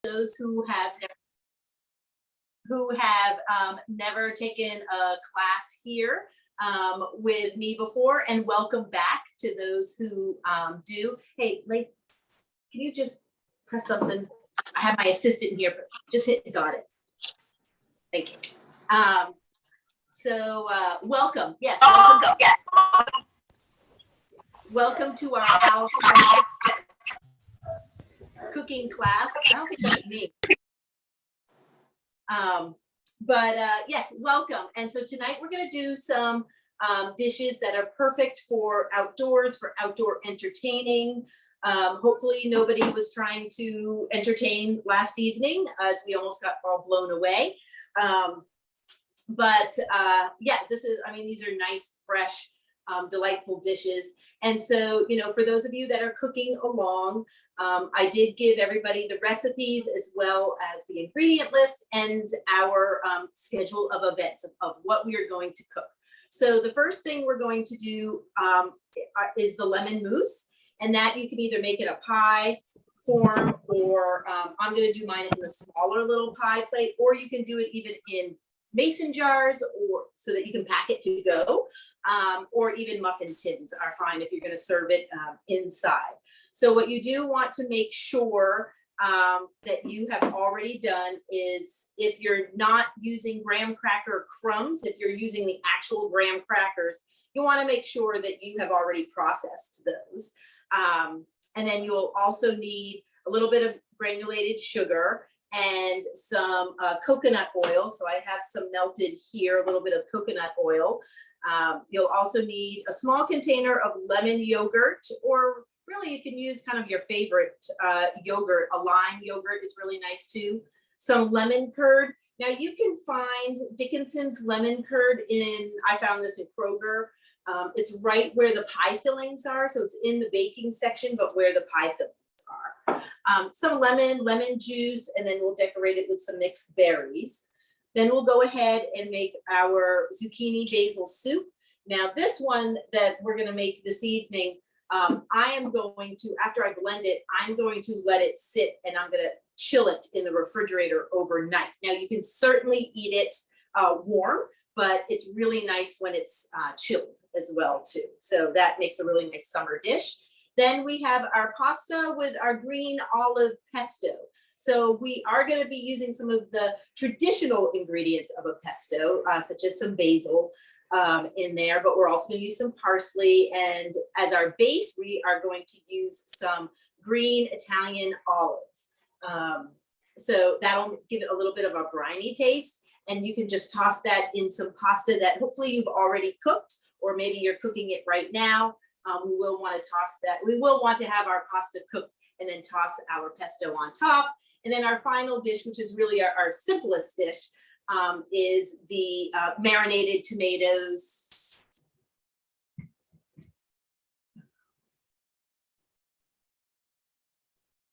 those who have never taken a class here with me before, and welcome back to those who do. Hey, like, can you just press something? I have my assistant here, but just hit, got it. Thank you. Welcome. Yes. Welcome. Welcome to our alphabet cooking class. I don't think that's me. Yes, welcome. And so tonight we're going to do some dishes that are perfect for outdoors, for outdoor entertaining. Hopefully nobody was trying to entertain last evening as we almost got all blown away. Yeah, these are nice, fresh, delightful dishes. And so, for those of you that are cooking along, I did give everybody the recipes as well as the ingredient list and our schedule of events of what we are going to cook. So the first thing we're going to do is the lemon mousse, and that you can either make it a pie form, or I'm going to do mine in the smaller little pie plate, or you can do it even in mason jars, or so that you can pack it to go, or even muffin tins are fine if you're going to serve it inside. So what you do want to make sure that you have already done is, if you're not using graham cracker crumbs, if you're using the actual graham crackers, you want to make sure that you have already processed those. And then you'll also need a little bit of granulated sugar and some coconut oil. So I have some melted here, a little bit of coconut oil. You'll also need a small container of lemon yogurt, or really you can use kind of your favorite yogurt. A lime yogurt is really nice too. Some lemon curd. Now you can find Dickinson's lemon curd I found this in Kroger. It's right where the pie fillings are. So it's in the baking section, but where the pie fillings are. Some lemon juice, and then we'll decorate it with some mixed berries. Then we'll go ahead and make our zucchini basil soup. Now this one that we're going to make this evening, I am going to, after I blend it, I'm going to let it sit, and I'm going to chill it in the refrigerator overnight. Now you can certainly eat it warm, but it's really nice when it's chilled as well too. So that makes a really nice summer dish. Then we have our pasta with our green olive pesto. So we are going to be using some of the traditional ingredients of a pesto, such as some basil in there, but we're also going to use some parsley. And as our base, we are going to use some green Italian olives. So that'll give it a little bit of a briny taste. And you can just toss that in some pasta that hopefully you've already cooked, or maybe you're cooking it right now. We will want to toss that. We will want to have our pasta cooked and then toss our pesto on top. And then our final dish, which is really our simplest dish, is the marinated tomatoes.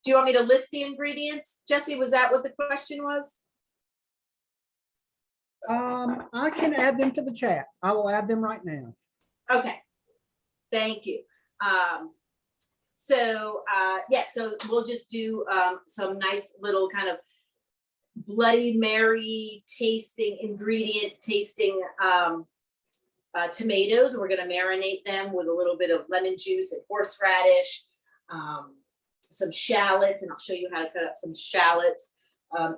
Do you want me to list the ingredients? Jessie, was that what the question was? I can add them to the chat. I will add them right now. Okay. Thank you. So we'll just do some nice little kind of Bloody Mary tasting tomatoes. We're going to marinate them with a little bit of lemon juice and horseradish, some shallots, and I'll show you how to cut up some shallots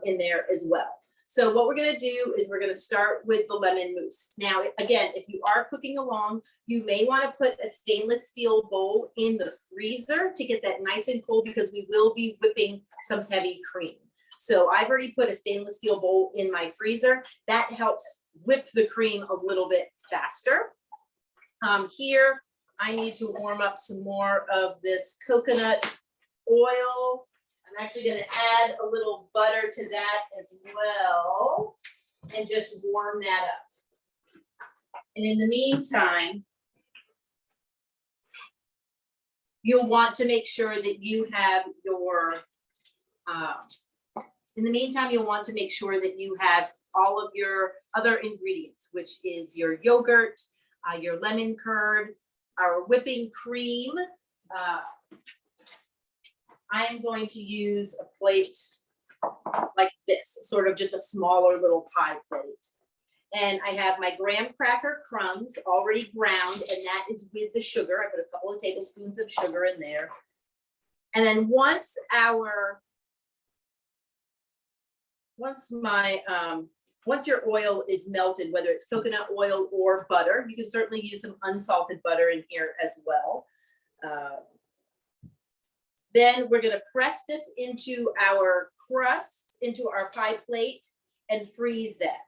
in there as well. So what we're going to do is we're going to start with the lemon mousse. Now, again, if you are cooking along, you may want to put a stainless steel bowl in the freezer to get that nice and cold, because we will be whipping some heavy cream. So I've already put a stainless steel bowl in my freezer. That helps whip the cream a little bit faster. Here, I need to warm up some more of this coconut oil. I'm actually going to add a little butter to that as well, and just warm that up. And in the meantime, you'll want to make sure that you have your, all of your other ingredients, which is your yogurt, your lemon curd, our whipping cream. I am going to use a plate like this, sort of just a smaller little pie plate. And I have my graham cracker crumbs already ground, and that is with the sugar. I put a couple of tablespoons of sugar in there. And then once your oil is melted, whether it's coconut oil or butter, you can certainly use some unsalted butter in here as well. Then we're gonna press this into our crust, into our pie plate, and freeze that.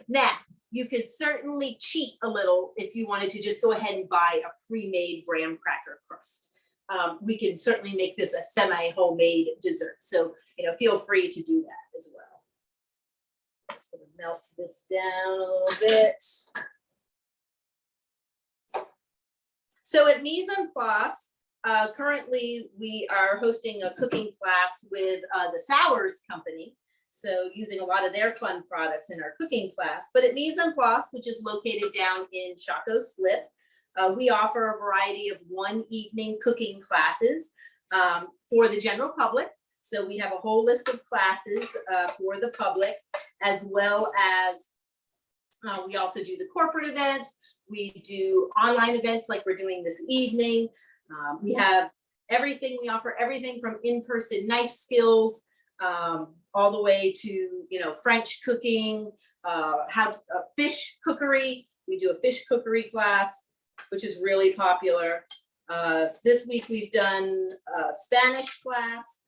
Now, you could certainly cheat a little if you wanted to just go ahead and buy a pre-made graham cracker crust. We can certainly make this a semi-homemade dessert. So, feel free to do that as well. Just gonna melt this down a little bit. So at Mise en Place, currently we are hosting a cooking class with the Sours Company. So using a lot of their fun products in our cooking class. But at Mise en Place, which is located down in Chaco Slip, we offer a variety of one evening cooking classes for the general public. So we have a whole list of classes for the public, as well as we also do the corporate events. We do online events like we're doing this evening. We have everything. We offer everything from in-person knife skills all the way to French cooking, fish cookery. We do a fish cookery class, which is really popular. This week we've done a Spanish class.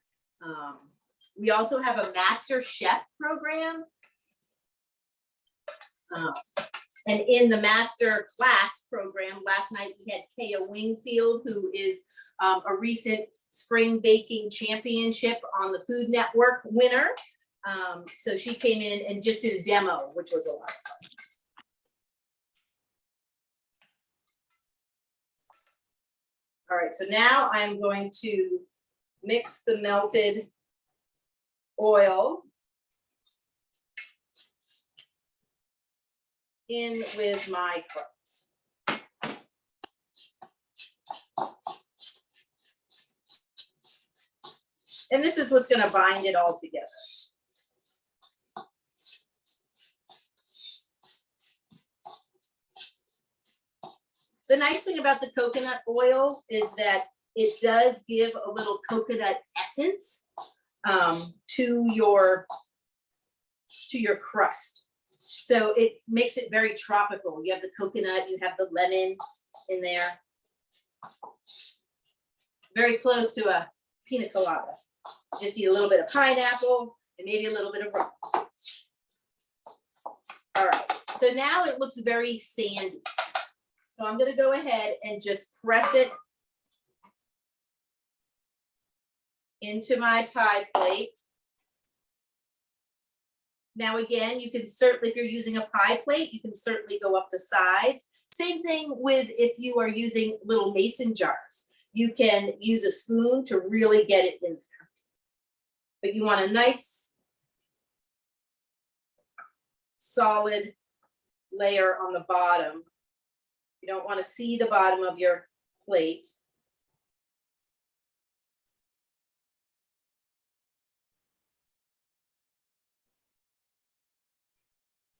We also have a master chef program. And in the master class program, last night we had Kaya Wingfield, who is a recent spring baking championship on the Food Network winner. So she came in and just did a demo, which was a lot of fun. All right, so now I'm going to mix the melted oil in with my crumbs. And this is what's going to bind it all together. The nice thing about the coconut oil is that it does give a little coconut essence to your crust. So it makes it very tropical. You have the coconut, you have the lemon in there. Very close to a pina colada. Just need a little bit of pineapple and maybe a little bit of rum. All right, so now it looks very sandy. So I'm gonna go ahead and just press it into my pie plate. Now again, you can certainly, if you're using a pie plate, you can certainly go up the sides. Same thing with if you are using little mason jars. You can use a spoon to really get it in there. But you want a nice, solid layer on the bottom. You don't want to see the bottom of your plate.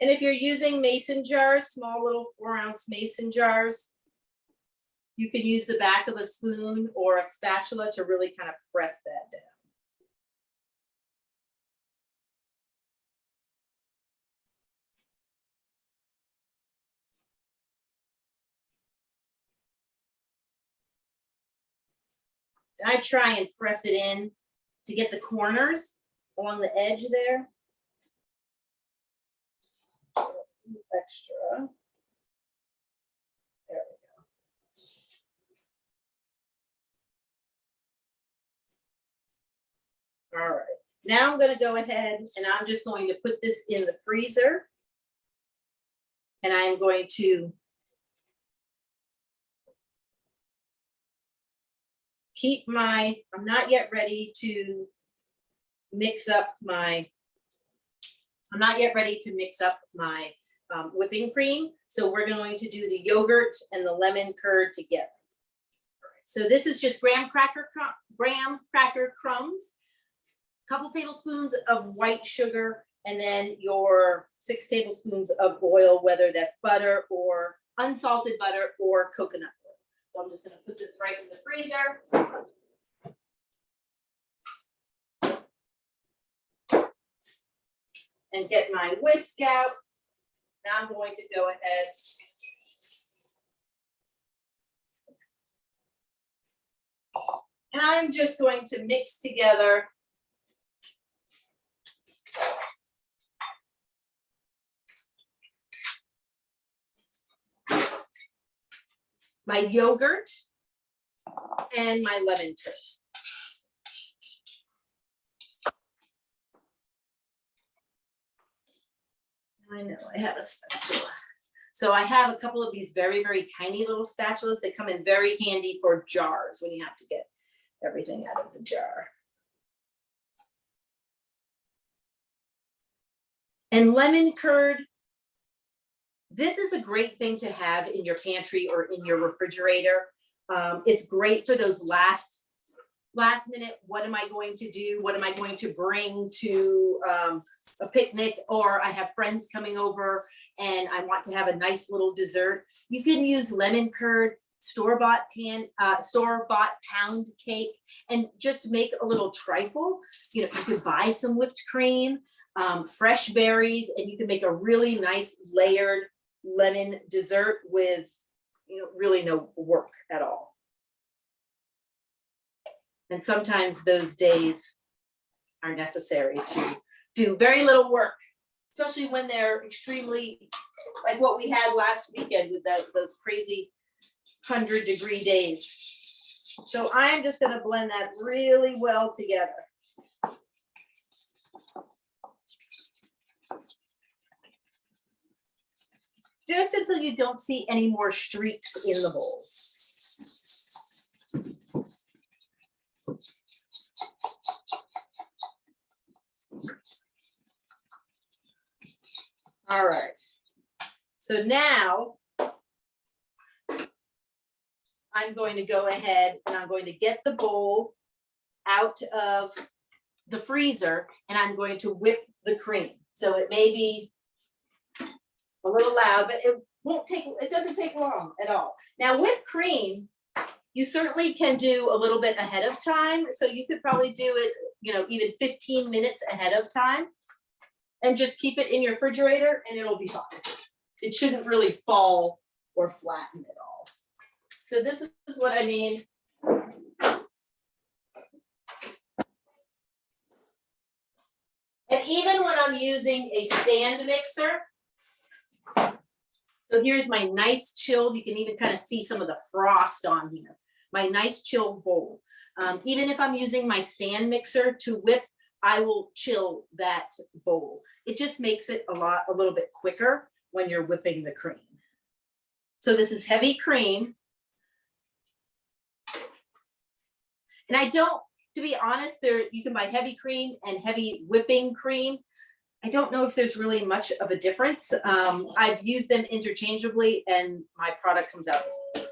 And if you're using mason jars, small little 4-ounce mason jars, you can use the back of a spoon or a spatula to really kind of press that down. And I try and press it in to get the corners along the edge there. Extra. There we go. All right. Now I'm going to go ahead and I'm just going to put this in the freezer. And I'm going to keep my, I'm not yet ready to mix up my whipping cream. So we're going to do the yogurt and the lemon curd together. All right, so this is just graham cracker crumbs, couple tablespoons of white sugar, and then your 6 tablespoons of oil, whether that's butter or unsalted butter or coconut oil. So I'm just gonna put this right in the freezer. And get my whisk out. Now I'm going to go ahead. And I'm just going to mix together my yogurt and my lemon curd. I know I have a spatula. So I have a couple of these very, very tiny little spatulas. They come in very handy for jars when you have to get everything out of the jar. And lemon curd, this is a great thing to have in your pantry or in your refrigerator. It's great for those last minute, what am I going to do? What am I going to bring to a picnic, or I have friends coming over and I want to have a nice little dessert. You can use lemon curd, store-bought pound cake, and just make a little trifle. You know, you could buy some whipped cream, fresh berries, and you can make a really nice layered lemon dessert with, you know, really no work at all. And sometimes those days are necessary to do very little work, especially when they're extremely, like what we had last weekend with those crazy 100-degree days. So I'm just going to blend that really well together. Just until you don't see any more streaks in the bowl. All right, so now I'm going to go ahead and I'm going to get the bowl out of the freezer and I'm going to whip the cream. So it may be a little loud, but it doesn't take long at all. Now whipped cream, you certainly can do a little bit ahead of time. So you could probably do it, you know, even 15 minutes ahead of time. And just keep it in your refrigerator and it'll be fine. It shouldn't really fall or flatten at all. So this is what I mean. And even when I'm using a stand mixer, so here's my nice chilled, you can even kind of see some of the frost on here, my nice chilled bowl. Even if I'm using my stand mixer to whip, I will chill that bowl. It just makes it a little bit quicker when you're whipping the cream. So this is heavy cream. And I don't, to be honest, you can buy heavy cream and heavy whipping cream. I don't know if there's really much of a difference. I've used them interchangeably and my product comes out the same.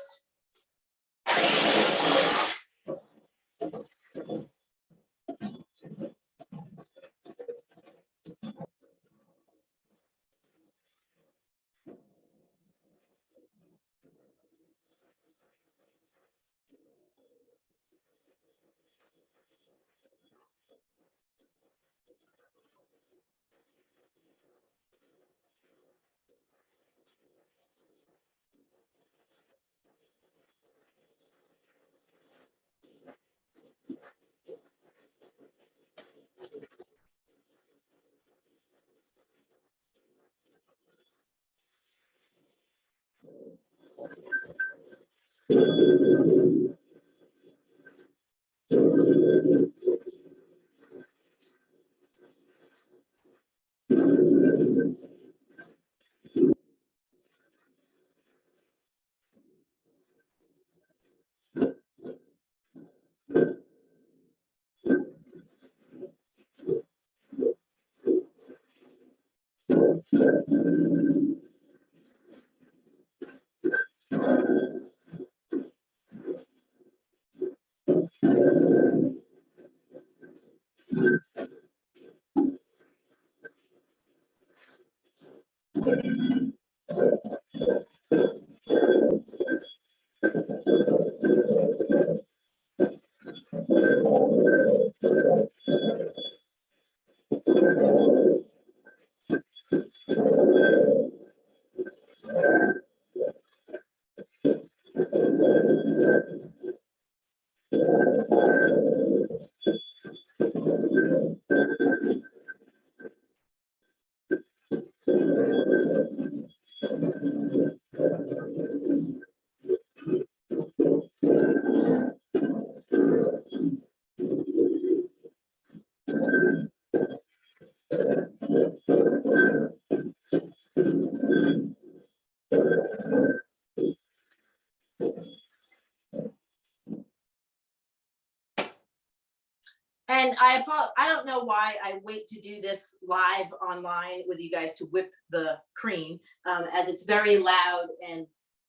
And I don't know why I wait to do this live online with you guys to whip the cream, as it's very loud and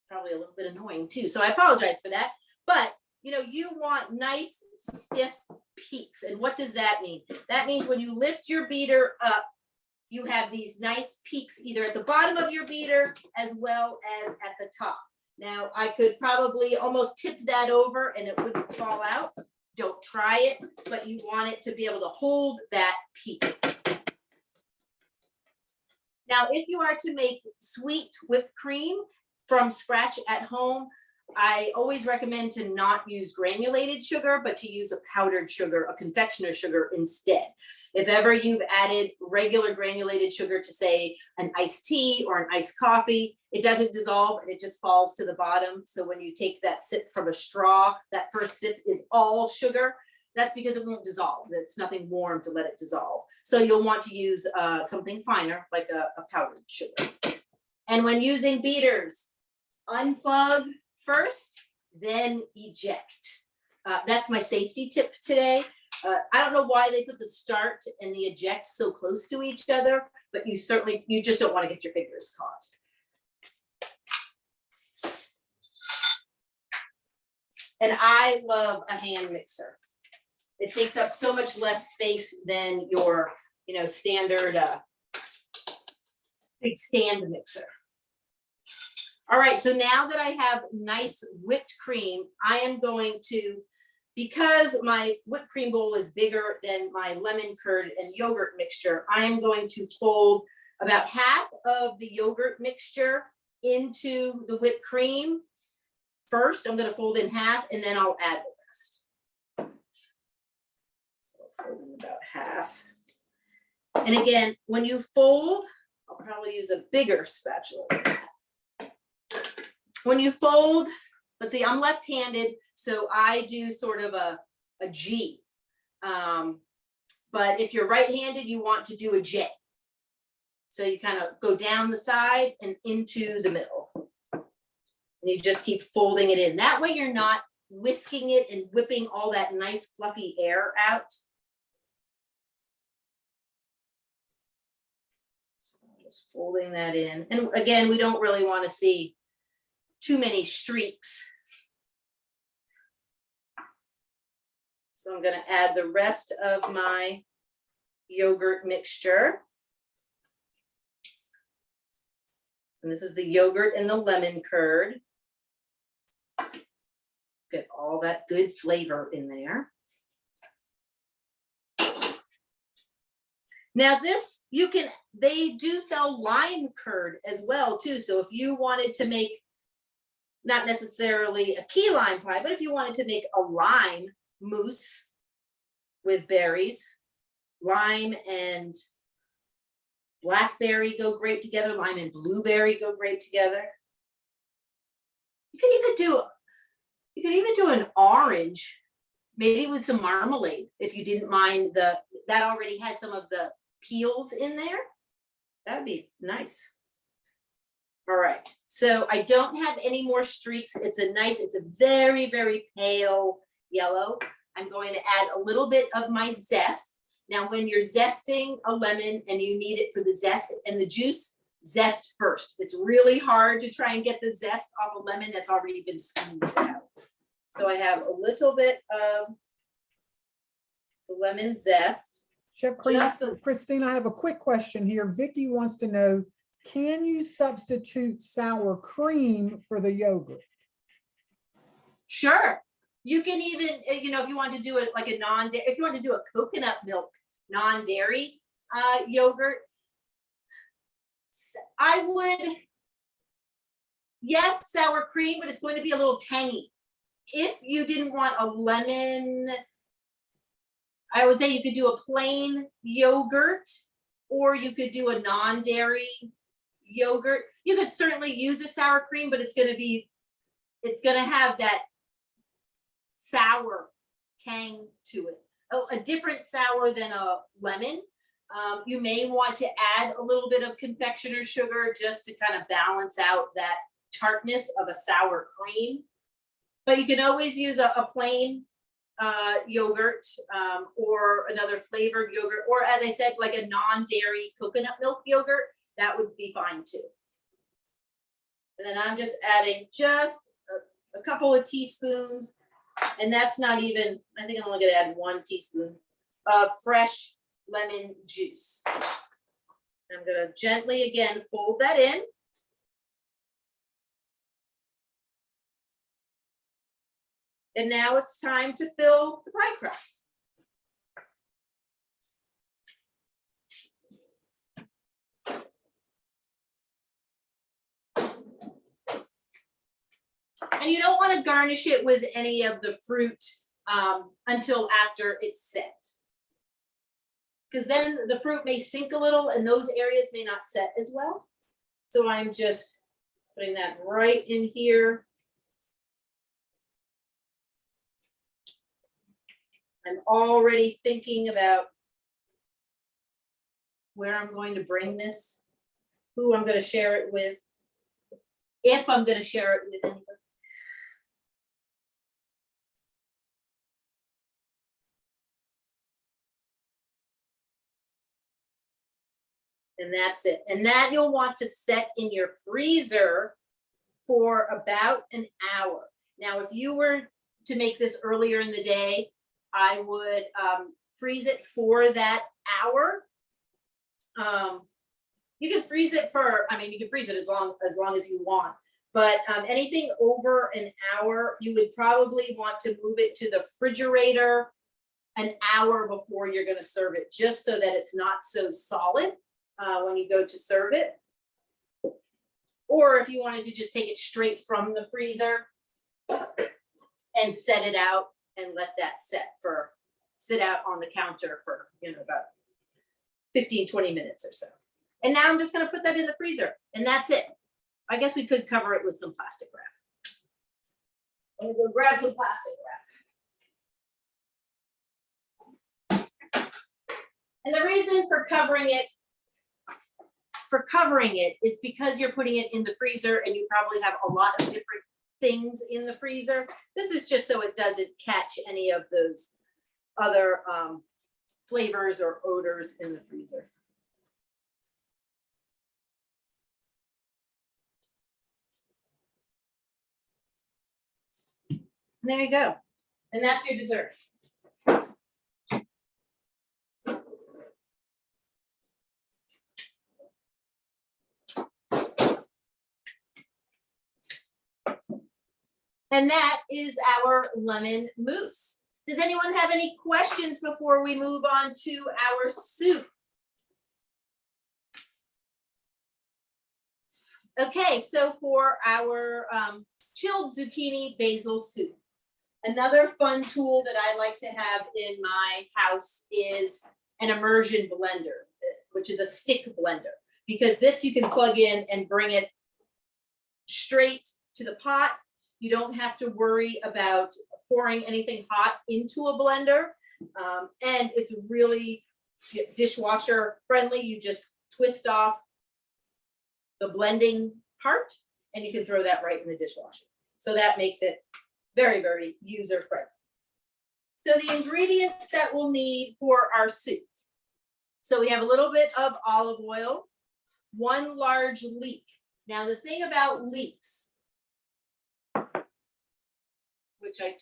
probably a little bit annoying too. So I apologize for that. But you want nice stiff peaks. And what does that mean? That means when you lift your beater up, you have these nice peaks either at the bottom of your beater as well as at the top. Now I could probably almost tip that over and it wouldn't fall out. Don't try it, but you want it to be able to hold that peak. Now, if you are to make sweet whipped cream from scratch at home, I always recommend to not use granulated sugar, but to use a powdered sugar, a confectioner's sugar instead. If ever you've added regular granulated sugar to, say, an iced tea or an iced coffee, it doesn't dissolve and it just falls to the bottom. So when you take that sip from a straw, that first sip is all sugar. That's because it won't dissolve. It's nothing warm to let it dissolve. So you'll want to use something finer, like a powdered sugar. And when using beaters, unplug first, then eject. That's my safety tip today. I don't know why they put the start and the eject so close to each other, but you just don't want to get your fingers caught. And I love a hand mixer. It takes up so much less space than your, standard big stand mixer. All right, so now that I have nice whipped cream, I am going to, because my whipped cream bowl is bigger than my lemon curd and yogurt mixture, I am going to fold about half of the yogurt mixture into the whipped cream. First, I'm going to fold in half and then I'll add the rest. So I'll fold in about half. And again, when you fold, I'll probably use a bigger spatula than that. When you fold, let's see, I'm left-handed, so I do sort of a G. But if you're right-handed, you want to do a J. So you kind of go down the side and into the middle. And you just keep folding it in. That way you're not whisking it and whipping all that nice fluffy air out. So I'm just folding that in. And again, we don't really want to see too many streaks. So I'm going to add the rest of my yogurt mixture. And this is the yogurt and the lemon curd. Get all that good flavor in there. Now this, they do sell lime curd as well too. So if you wanted to make, not necessarily a key lime pie, but if you wanted to make a lime mousse with berries, lime and blackberry go great together, lime and blueberry go great together. You could even do an orange, maybe with some marmalade, if you didn't mind that already has some of the peels in there. That would be nice. All right, so I don't have any more streaks. It's a very, very pale yellow. I'm going to add a little bit of my zest. Now, when you're zesting a lemon and you need it for the zest and the juice, zest first. It's really hard to try and get the zest off a lemon that's already been squeezed out. So I have a little bit of the lemon zest. Chef Christine, I have a quick question here. Vicky wants to know, can you substitute sour cream for the yogurt? Sure. You can even, if you want to do it like a if you want to do a coconut milk non-dairy yogurt, I would, yes, sour cream, but it's going to be a little tangy. If you didn't want a lemon, I would say you could do a plain yogurt, or you could do a non-dairy yogurt. You could certainly use a sour cream, but it's going to have that sour tang to it. A different sour than a lemon. You may want to add a little bit of confectioner's sugar just to kind of balance out that tartness of a sour cream. But you can always use a plain yogurt or another flavored yogurt, or as I said, like a non-dairy coconut milk yogurt. That would be fine too. And then I'm just adding just a couple of teaspoons, and that's not even, I think I'm only gonna add 1 teaspoon of fresh lemon juice. I'm gonna gently again fold that in. And now it's time to fill the pie crust. And you don't want to garnish it with any of the fruit until after it's set. Because then the fruit may sink a little and those areas may not set as well. So I'm just putting that right in here. I'm already thinking about where I'm going to bring this, who I'm going to share it with, if I'm going to share it with anybody. And that's it. And that you'll want to set in your freezer for about an hour. Now, if you were to make this earlier in the day, I would freeze it for that hour. You can freeze it for, you can freeze it as long as you want, but anything over an hour, you would probably want to move it to the refrigerator an hour before you're going to serve it, just so that it's not so solid when you go to serve it. Or if you wanted to just take it straight from the freezer and set it out and let that sit out on the counter for about 15-20 minutes or so. And now I'm just going to put that in the freezer, and that's it. I guess we could cover it with some plastic wrap. I'm gonna go grab some plastic wrap. And the reason for covering it is because you're putting it in the freezer and you probably have a lot of different things in the freezer. This is just so it doesn't catch any of those other flavors or odors in the freezer. And there you go. And that's your dessert. And that is our lemon mousse. Does anyone have any questions before we move on to our soup? Okay, so for our chilled zucchini basil soup, another fun tool that I like to have in my house is an immersion blender, which is a stick blender, because this you can plug in and bring it straight to the pot. You don't have to worry about pouring anything hot into a blender. And it's really dishwasher friendly. You just twist off the blending part and you can throw that right in the dishwasher. So that makes it very, very user friendly. So the ingredients that we'll need for our soup. So we have a little bit of olive oil, 1 large leek. Now the thing about leeks, which I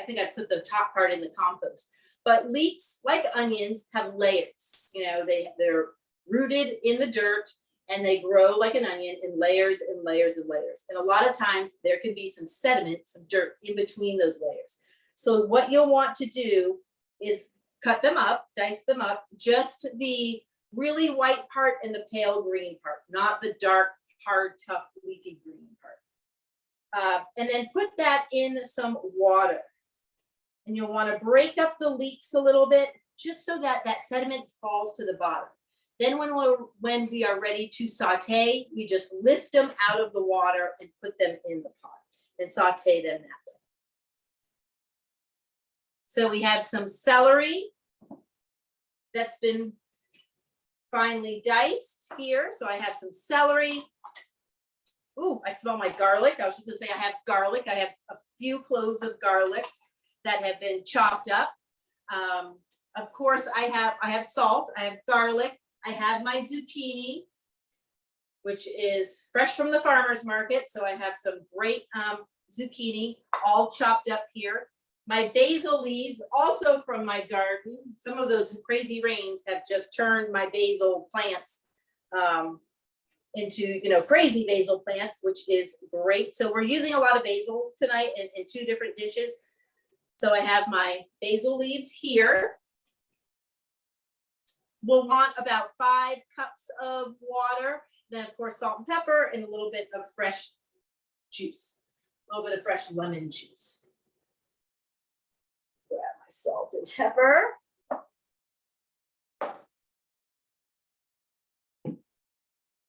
think I put the top part in the compost, but leeks, like onions, have layers. They're rooted in the dirt and they grow like an onion in layers and layers and layers. And a lot of times there can be some sediment, some dirt in between those layers. So what you'll want to do is cut them up, dice them up, just the really white part and the pale green part, not the dark, hard, tough, leafy green part. And then put that in some water. And you'll want to break up the leeks a little bit, just so that that sediment falls to the bottom. Then when we are ready to saute, we just lift them out of the water and put them in the pot and saute them that way. So we have some celery that's been finely diced here. So I have some celery. Ooh, I smell my garlic. I was just gonna say I have garlic. I have a few cloves of garlic that have been chopped up. Of course, I have salt, I have garlic, I have my zucchini, which is fresh from the farmer's market. So I have some great zucchini all chopped up here. My basil leaves, also from my garden. Some of those crazy rains have just turned my basil plants into, crazy basil plants, which is great. So we're using a lot of basil tonight in two different dishes. So I have my basil leaves here. We'll want about 5 cups of water. Then of course, salt and pepper and a little bit of fresh juice, a little bit of fresh lemon juice. Grab my salt and pepper.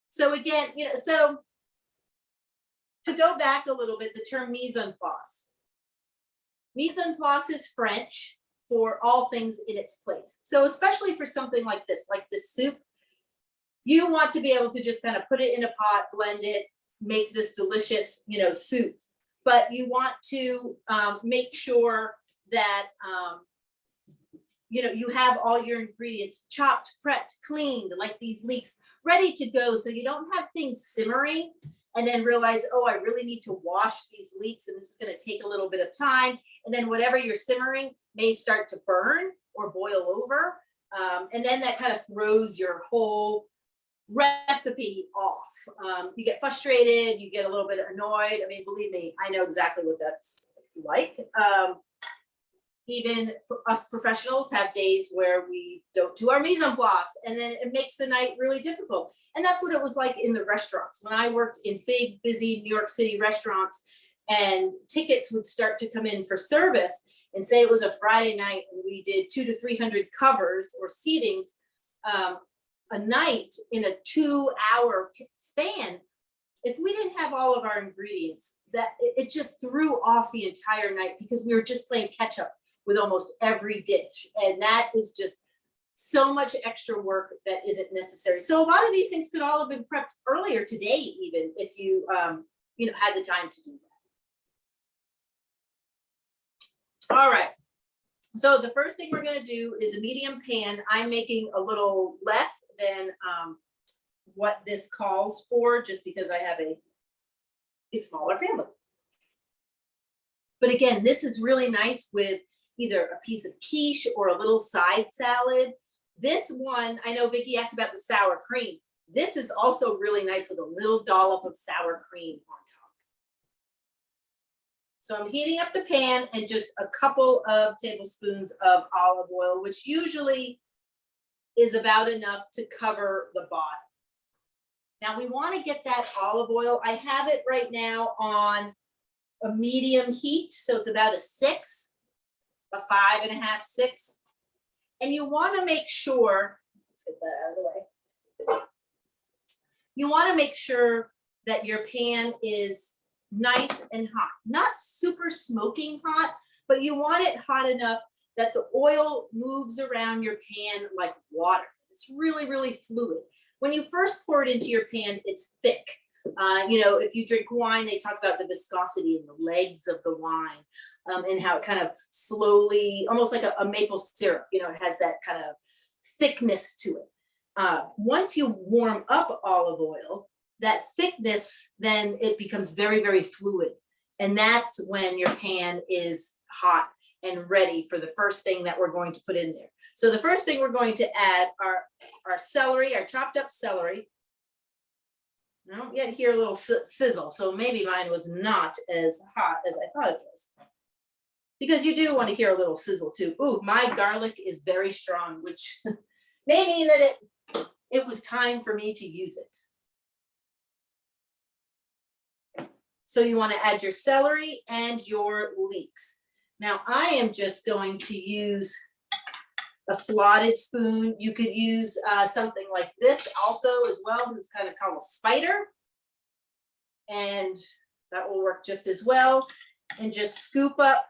So again, so to go back a little bit, the term mise en place. Mise en place is French for all things in its place. So especially for something like this soup, you want to be able to just kind of put it in a pot, blend it, make this delicious, soup. But you want to make sure that, you have all your ingredients chopped, prepped, cleaned, like these leeks, ready to go. So you don't have things simmering and then realize, oh, I really need to wash these leeks and this is going to take a little bit of time. And then whatever you're simmering may start to burn or boil over. And then that kind of throws your whole recipe off. You get frustrated, you get a little bit annoyed. I mean, believe me, I know exactly what that's like. Even us professionals have days where we don't do our mise en place, and then it makes the night really difficult. And that's what it was like in the restaurants. When I worked in big, busy New York City restaurants, and tickets would start to come in for service, and say it was a Friday night, and we did 200 to 300 covers or seatings a night in a 2-hour span. If we didn't have all of our ingredients, that it just threw off the entire night because we were just playing catch up with almost every dish. And that is just so much extra work that isn't necessary. So a lot of these things could all have been prepped earlier today, even if you, had the time to do that. All right. So the first thing we're going to do is a medium pan. I'm making a little less than what this calls for, just because I have a smaller family. But again, this is really nice with either a piece of quiche or a little side salad. This one, I know Vicki asked about the sour cream. This is also really nice with a little dollop of sour cream on top. So I'm heating up the pan and just a couple of tablespoons of olive oil, which usually is about enough to cover the bottom. Now we want to get that olive oil. I have it right now on a medium heat, so it's about a 6, a 5.5, 6. And you want to make sure, let's get that out of the way. You want to make sure that your pan is nice and hot, not super smoking hot, but you want it hot enough that the oil moves around your pan like water. It's really, really fluid. When you first pour it into your pan, it's thick. If you drink wine, they talk about the viscosity in the legs of the wine, and how it kind of slowly, almost like a maple syrup, it has that kind of thickness to it. Once you warm up olive oil, that thickness, then it becomes very, very fluid. And that's when your pan is hot and ready for the first thing that we're going to put in there. So the first thing we're going to add are our celery, our chopped up celery. I don't yet hear a little sizzle, so maybe mine was not as hot as I thought it was. Because you do want to hear a little sizzle too. Ooh, my garlic is very strong, which may mean that it was time for me to use it. So you want to add your celery and your leeks. Now I am just going to use a slotted spoon. You could use something like this also as well. This is kind of called a spider. And that will work just as well. And just scoop up.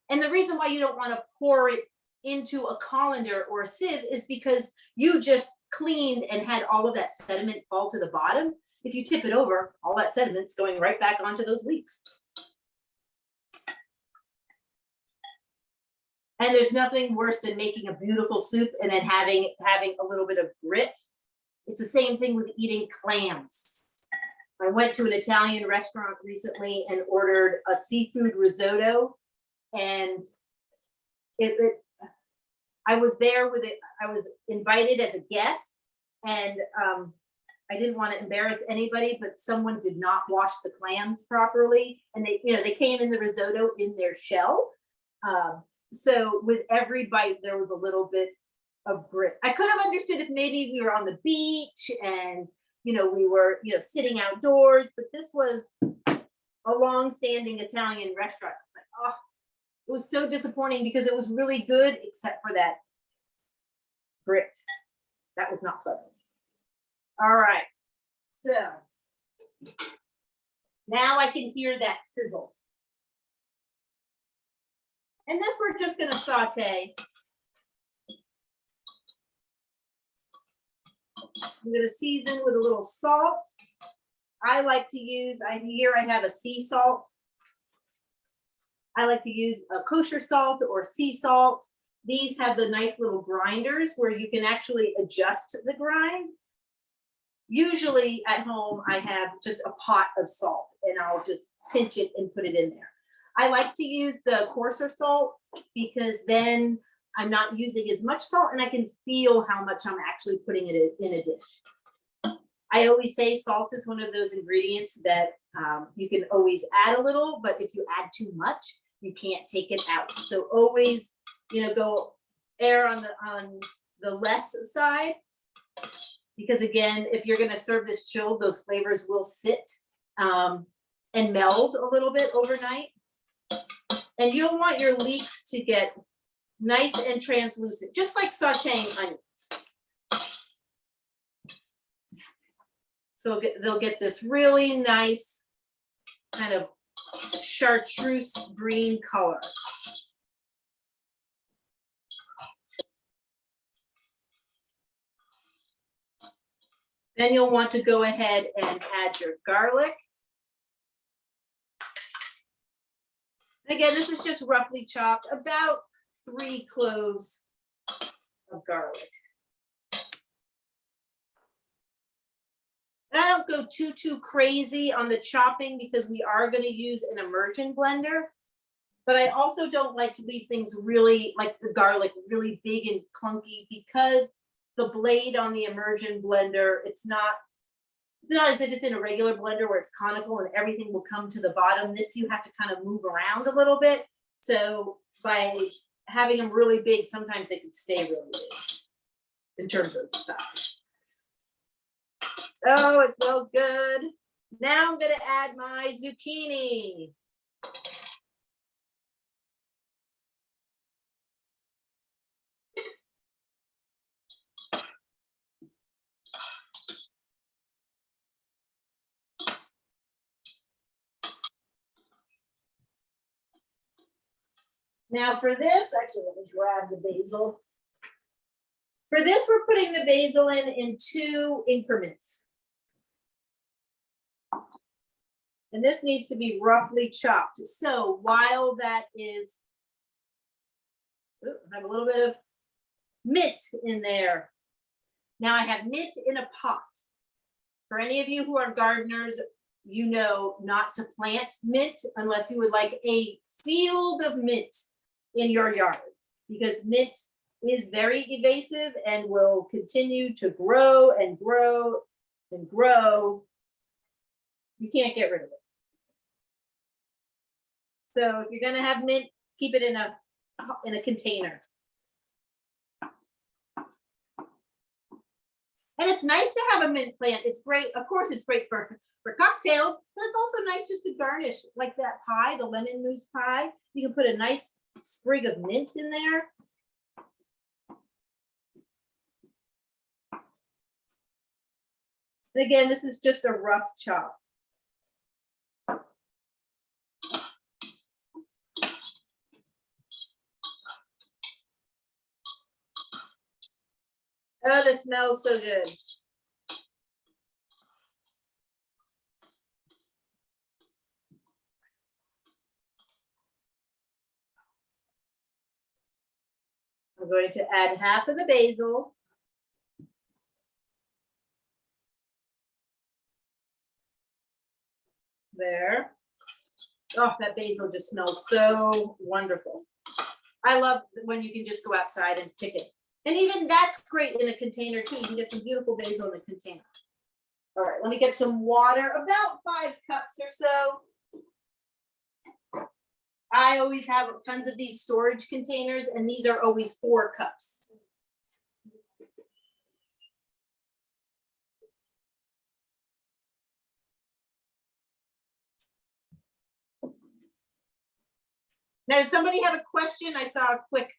And the reason why you don't want to pour it into a colander or a sieve is because you just cleaned and had all of that sediment fall to the bottom. If you tip it over, all that sediment's going right back onto those leeks. And there's nothing worse than making a beautiful soup and then having a little bit of grit. It's the same thing with eating clams. I went to an Italian restaurant recently and ordered a seafood risotto, and I was there with it. I was invited as a guest, and I didn't want to embarrass anybody, but someone did not wash the clams properly, and they came in the risotto in their shell. So with every bite, there was a little bit of grit. I could have understood if maybe we were on the beach and, we were, sitting outdoors, but this was a long-standing Italian restaurant. Like, oh, it was so disappointing because it was really good, except for that grit. That was not pleasant. All right. So now I can hear that sizzle. And this we're just going to saute. I'm going to season with a little salt. I like to use, here I have a sea salt. I like to use a kosher salt or sea salt. These have the nice little grinders where you can actually adjust the grind. Usually at home, I have just a pot of salt and I'll just pinch it and put it in there. I like to use the coarser salt because then I'm not using as much salt and I can feel how much I'm actually putting it in a dish. I always say salt is one of those ingredients that you can always add a little, but if you add too much, you can't take it out. So always, go err on the less side, because again, if you're going to serve this chilled, those flavors will sit and meld a little bit overnight. And you'll want your leeks to get nice and translucent, just like sauteing onions. So they'll get this really nice kind of chartreuse green color. Then you'll want to go ahead and add your garlic. Again, this is just roughly chopped, about 3 cloves of garlic. And I don't go too crazy on the chopping because we are going to use an immersion blender. But I also don't like to leave things really, like the garlic, really big and clunky, because the blade on the immersion blender, it's not as if it's in a regular blender where it's conical and everything will come to the bottom. This you have to kind of move around a little bit. So by having them really big, sometimes they can stay really big in terms of the size. Oh, it smells good. Now I'm going to add my zucchini. Now for this, actually, let me grab the basil. For this, we're putting the basil in 2 increments. And this needs to be roughly chopped. So while that is, I have a little bit of mint in there. Now I have mint in a pot. For any of you who are gardeners, you know not to plant mint unless you would like a field of mint in your yard, because mint is very evasive and will continue to grow and grow and grow You can't get rid of it. So if you're gonna have mint, keep it in a container. And it's nice to have a mint plant. It's great. Of course, it's great for cocktails, but it's also nice just to garnish, like that pie, the lemon mousse pie. You can put a nice sprig of mint in there. And again, this is just a rough chop. Oh, this smells so good. I'm going to add half of the basil. There. Oh, that basil just smells so wonderful. I love when you can just go outside and pick it. And even that's great in a container too. You can get some beautiful basil in a container. All right, let me get some water, about 5 cups or so. I always have tons of these storage containers, and these are always 4 cups. Now, did somebody have a question? I saw a quick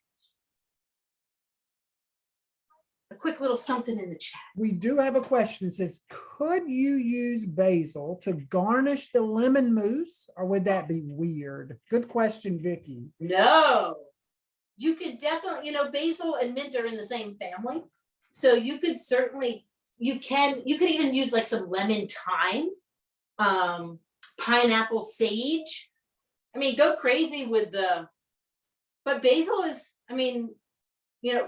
little something in the chat. We do have a question. It says, could you use basil to garnish the lemon mousse, or would that be weird? Good question, Vicky. No, you could definitely, basil and mint are in the same family. So you could certainly, you could even use like some lemon thyme, pineapple sage. I mean, go crazy with but basil is,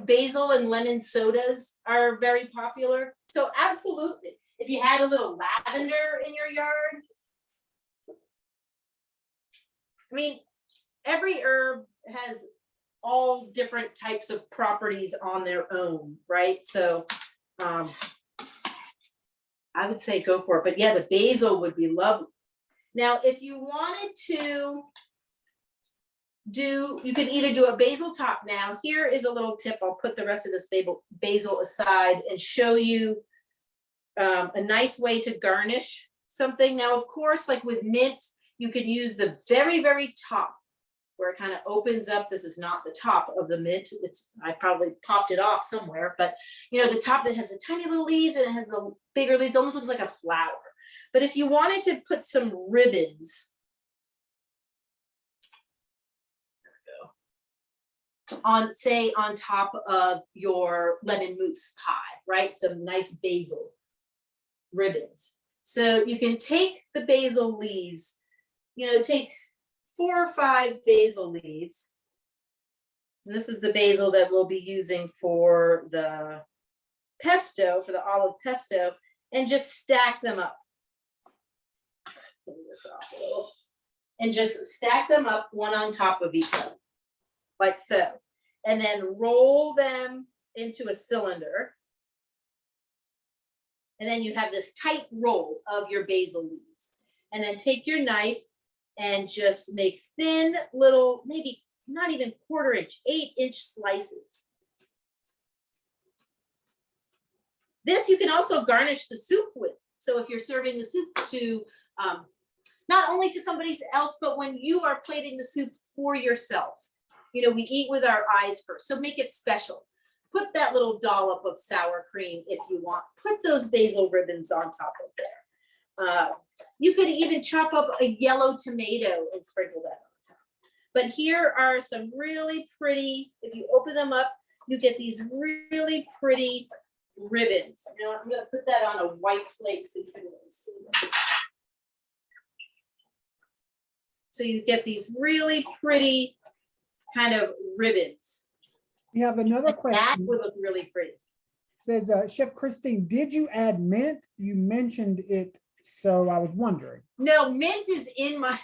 basil and lemon sodas are very popular. So absolutely, if you had a little lavender in your yard. I mean, every herb has all different types of properties on their own, right? So I would say go for it. But yeah, the basil would be lovely. Now, if you wanted to you could either do a basil top. Now, here is a little tip. I'll put the rest of this basil aside and show you a nice way to garnish something. Now, of course, like with mint, you could use the very, very top where it kind of opens up. This is not the top of the mint. I probably popped it off somewhere, but the top that has the tiny little leaves and it has the bigger leaves, almost looks like a flower. But if you wanted to put some ribbons on top of your lemon mousse pie, right? Some nice basil ribbons. So you can take the basil leaves, take 4 or 5 basil leaves. And this is the basil that we'll be using for the pesto, for the olive pesto, and just stack them up. Pull this off a little. And just stack them up one on top of each other, like so. And then roll them into a cylinder. And then you have this tight roll of your basil leaves. And then take your knife and just make thin little, maybe not even 1/4 inch, 8-inch slices. This you can also garnish the soup with. So if you're serving the soup to, not only to somebody else, but when you are plating the soup for yourself. We eat with our eyes first, so make it special. Put that little dollop of sour cream if you want. Put those basil ribbons on top of there. You could even chop up a yellow tomato and sprinkle that on top. But here are some really pretty, if you open them up, you get these really pretty ribbons. I'm going to put that on a white plate so you can really see them. So you get these really pretty kind of ribbons. We have another question. That would look really pretty. Says, Chef Christine, did you add mint? You mentioned it, so I was wondering. No, mint is in my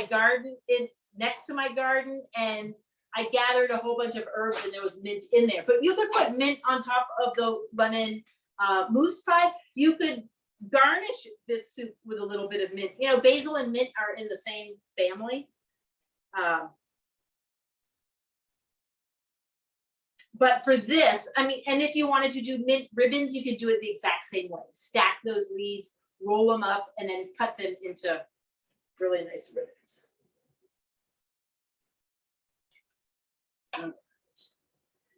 garden, next to my garden, and I gathered a whole bunch of herbs and there was mint in there. But you could put mint on top of the lemon mousse pie. You could garnish this soup with a little bit of mint. You know, basil and mint are in the same family. But for this, I mean, and if you wanted to do mint ribbons, you could do it the exact same way. Stack those leaves, roll them up, and then cut them into really nice ribbons.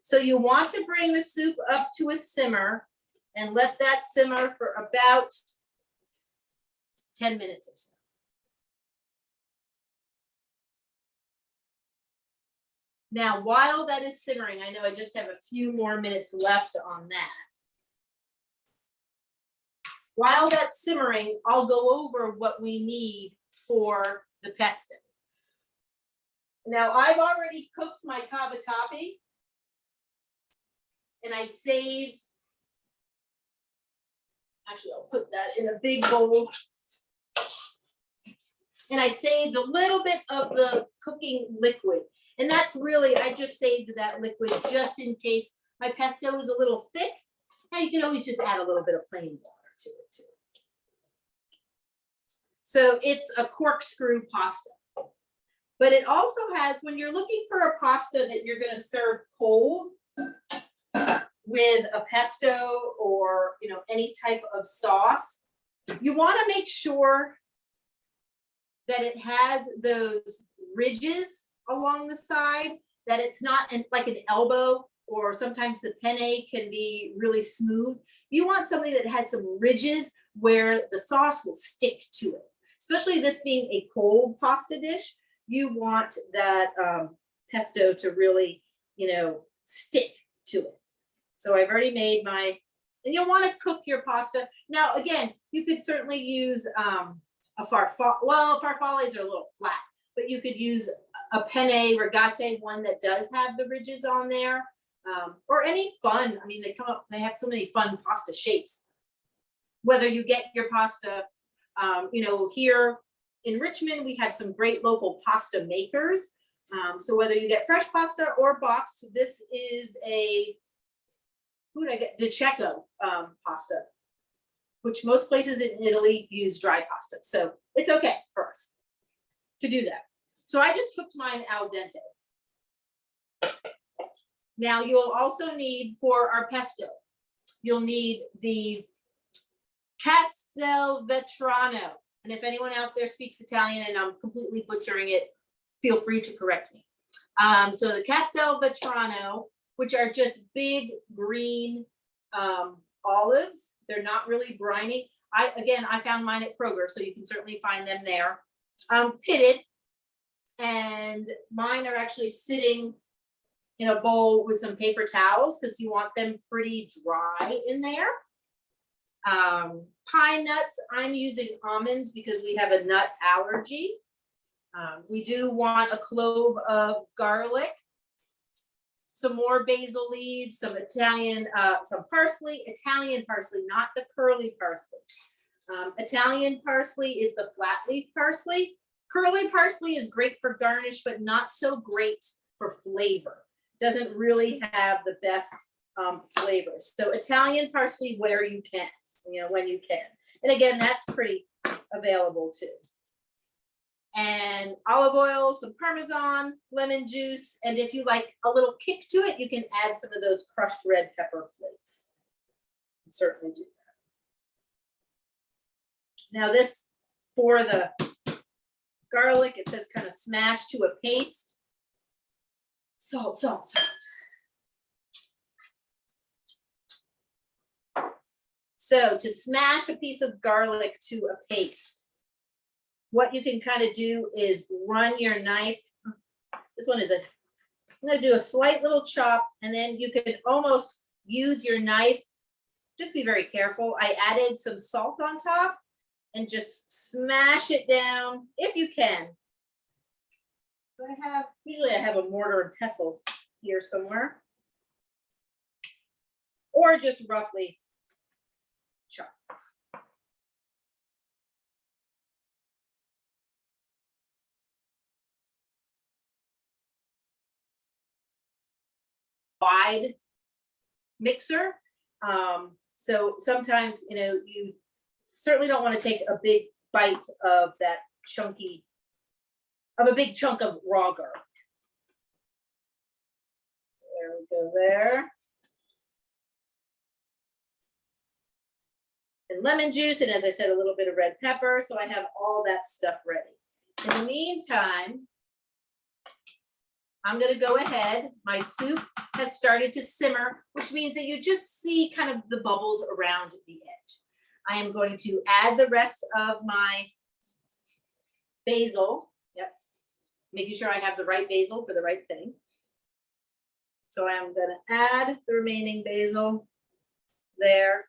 So you want to bring the soup up to a simmer and let that simmer for about 10 minutes or so. Now, while that is simmering, I know I just have a few more minutes left on that. While that's simmering, I'll go over what we need for the pesto. Now, I've already cooked my cavatappi, and I saved, actually, I'll put that in a big bowl. And I saved a little bit of the cooking liquid. And that's really, I just saved that liquid just in case my pesto is a little thick. Now you can always just add a little bit of plain water to it too. So it's a corkscrew pasta. But it also has, when you're looking for a pasta that you're going to serve cold with a pesto or, you know, any type of sauce, you want to make sure that it has those ridges along the side, that it's not like an elbow, or sometimes the penne can be really smooth. You want something that has some ridges where the sauce will stick to it. Especially this being a cold pasta dish, you want that pesto to really, you know, stick to it. So I've already made my, and you'll want to cook your pasta. Now, again, you could certainly use a farfalle. Well, farfalles are a little flat, but you could use a penne rigate, one that does have the ridges on there, or any fun. I mean, they have so many fun pasta shapes. Whether you get your pasta, you know, here in Richmond, we have some great local pasta makers. So whether you get fresh pasta or boxed, this is a, who did I get? DiCecco pasta, which most places in Italy use dry pasta. So it's okay for us to do that. So I just cooked mine al dente. Now you'll also need, for our pesto, you'll need the Castelvetrano. And if anyone out there speaks Italian and I'm completely butchering it, feel free to correct me. So the Castelvetrano, which are just big green olives. They're not really briny. I found mine at Kroger, so you can certainly find them there. Pitted. And mine are actually sitting in a bowl with some paper towels because you want them pretty dry in there. Pine nuts, I'm using almonds because we have a nut allergy. We do want a clove of garlic, some more basil leaves, some Italian, some parsley, Italian parsley, not the curly parsley. Italian parsley is the flat leaf parsley. Curly parsley is great for garnish, but not so great for flavor. Doesn't really have the best flavors. So Italian parsley where you can, you know, when you can. And again, that's pretty available too. And olive oil, some Parmesan, lemon juice, and if you like a little kick to it, you can add some of those crushed red pepper flakes. You can certainly do that. Now this, for the garlic, it says kind of smash to a paste. Salt, salt, salt. So to smash a piece of garlic to a paste, what you can kind of do is run your knife. This one is I'm going to do a slight little chop, and then you can almost use your knife. Just be very careful. I added some salt on top and just smash it down if you can. Usually I have a mortar and pestle here somewhere. Or just roughly chop. Wide mixer. So sometimes, you know, you certainly don't want to take a big bite of that a big chunk of raw garlic. There we go there. And lemon juice, and as I said, a little bit of red pepper. So I have all that stuff ready. In the meantime, I'm gonna go ahead. My soup has started to simmer, which means that you just see kind of the bubbles around the edge. I am going to add the rest of my basil. Yep, making sure I have the right basil for the right thing. So I'm gonna add the remaining basil there.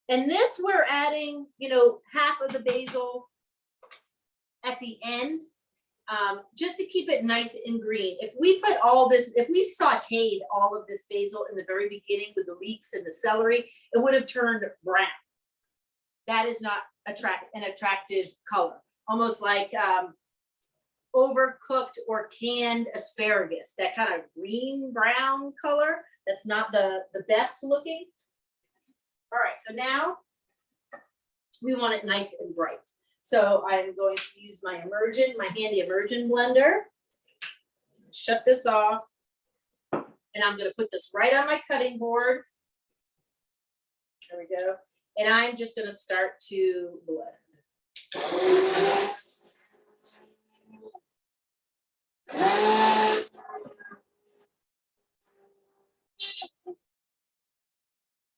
And this we're adding, you know, half of the basil at the end, just to keep it nice and green. If we put all this, if we sauteed all of this basil in the very beginning with the leeks and the celery, it would have turned brown. That is not an attractive color. Almost like overcooked or canned asparagus, that kind of green brown color. That's not the best looking. All right, so now we want it nice and bright. So I'm going to use my handy immersion blender. Shut this off. And I'm going to put this right on my cutting board. There we go. And I'm just going to start to blend.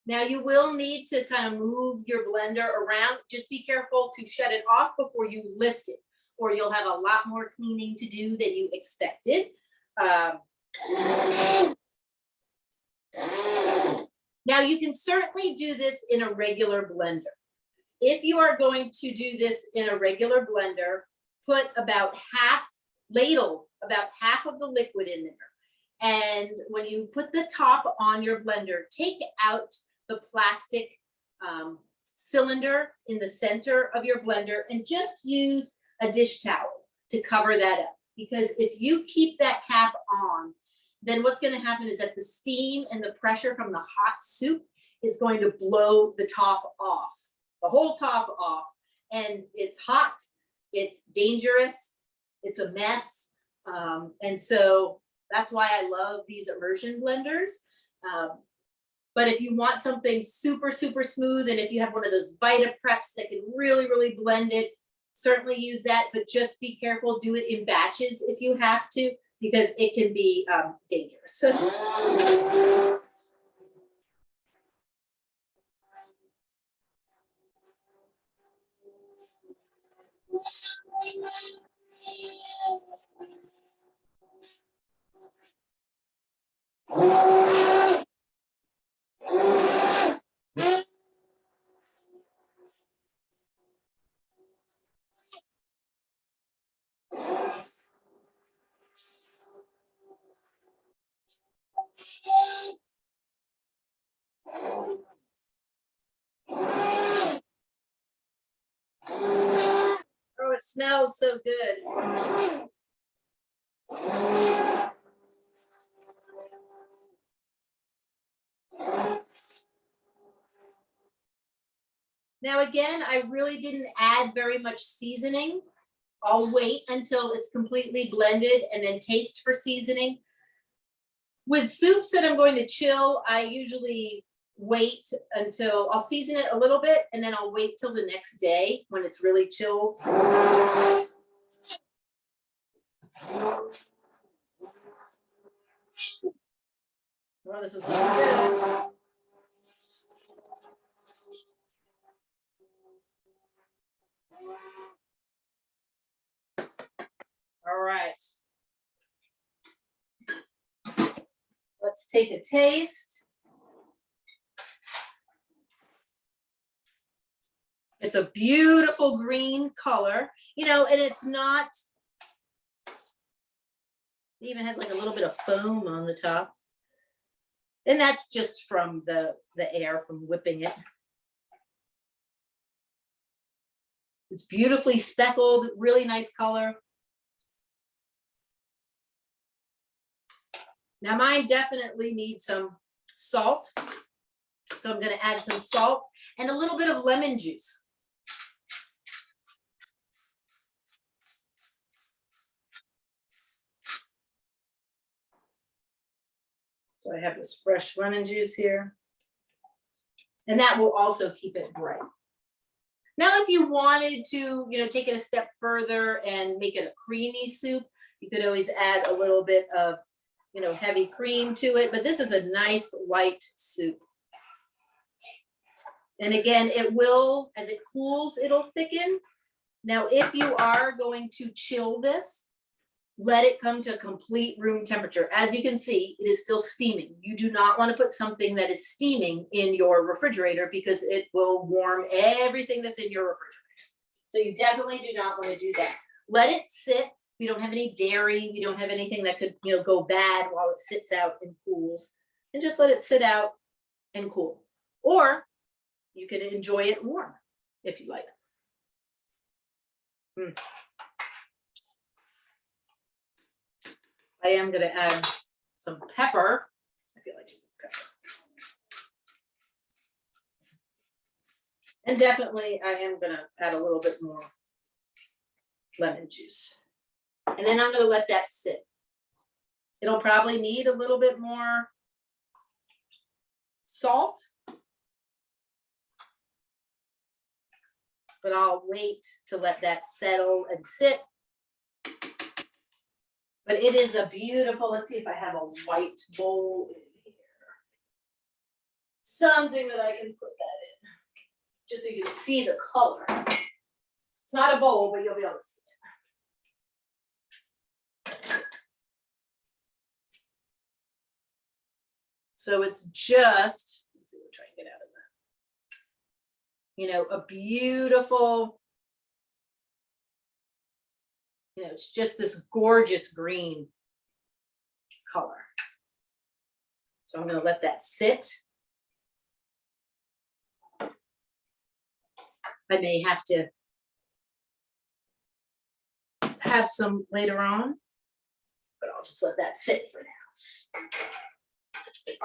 Now you will need to kind of move your blender around. Just be careful to shut it off before you lift it, or you'll have a lot more cleaning to do than you expected. Now you can certainly do this in a regular blender. If you are going to do this in a regular blender, put about ladle about half of the liquid in there. And when you put the top on your blender, take out the plastic cylinder in the center of your blender and just use a dish towel to cover that up. Because if you keep that cap on, then what's going to happen is that the steam and the pressure from the hot soup is going to blow the top off, the whole top off. And it's hot, it's dangerous, it's a mess. And so that's why I love these immersion blenders. But if you want something super, super smooth, and if you have one of those Vita Preps that can really, really blend it, certainly use that, but just be careful, do it in batches if you have to, because it can be dangerous. Oh, it smells so good. Now again, I really didn't add very much seasoning. I'll wait until it's completely blended and then taste for seasoning. With soups that I'm going to chill, I usually wait until I'll season it a little bit, and then I'll wait till the next day when it's really chilled. Oh, this is looking good. All right. Let's take a taste. It's a beautiful green color, you know, and it's not, it even has like a little bit of foam on the top. And that's just from the air from whipping it. It's beautifully speckled, really nice color. Now mine definitely needs some salt. So I'm gonna add some salt and a little bit of lemon juice. So I have this fresh lemon juice here. And that will also keep it bright. Now, if you wanted to, take it a step further and make it a creamy soup, you could always add a little bit of, heavy cream to it, but this is a nice light soup. And again, it will, as it cools, it'll thicken. Now, if you are going to chill this, let it come to complete room temperature. As you can see, it is still steaming. You do not want to put something that is steaming in your refrigerator because it will warm everything that's in your refrigerator. So you definitely do not want to do that. Let it sit. We don't have any dairy. We don't have anything that could, go bad while it sits out and cools. And just let it sit out and cool. Or you can enjoy it warm if you like. I am going to add some pepper. I feel like it's pepper. And definitely I am going to add a little bit more lemon juice. And then I'm going to let that sit. It'll probably need a little bit more salt. But I'll wait to let that settle and sit. But it is a beautiful, let's see if I have a white bowl in here. Something that I can put that in, just so you can see the color. It's not a bowl, but you'll be able to see it. So it's just, let's see, we'll try and get out of that. A beautiful, it's just this gorgeous green color. So I'm going to let that sit. I may have to have some later on, but I'll just let that sit for now.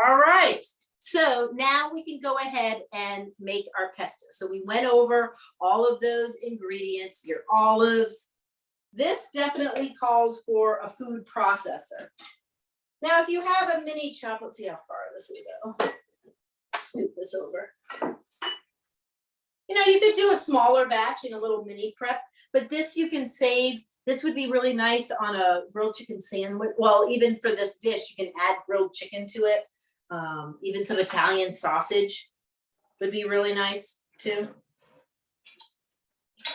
All right. So now we can go ahead and make our pesto. So we went over all of those ingredients, your olives. This definitely calls for a food processor. Now, if you have a mini chop, let's see how far this will go. Scoop this over. You could do a smaller batch in a little mini prep, but this you can save. This would be really nice on a grilled chicken sandwich. Well, even for this dish, you can add grilled chicken to it. Even some Italian sausage would be really nice too.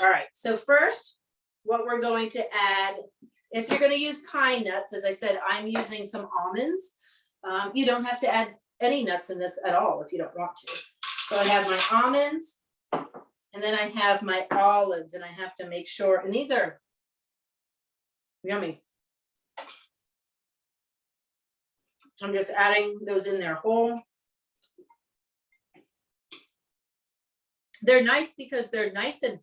All right, so first, what we're going to add, if you're going to use pine nuts, as I said, I'm using some almonds. You don't have to add any nuts in this at all if you don't want to. So I have my almonds, and then I have my olives, and I have to make sure, and these are yummy. I'm just adding those in there whole. They're nice because they're nice and,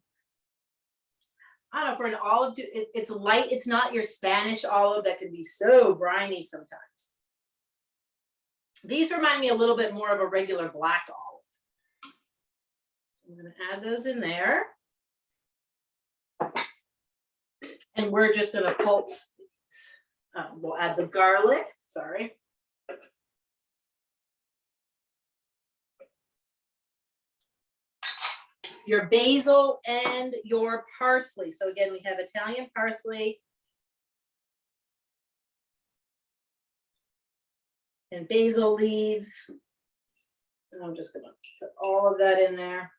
I don't know, for an olive, it's light. It's not your Spanish olive that can be so briny sometimes. These remind me a little bit more of a regular black olive. So I'm going to add those in there. And we're just going to pulse these. We'll add the garlic, sorry. Your basil and your parsley. So again, we have Italian parsley and basil leaves. And I'm just going to put all of that in there.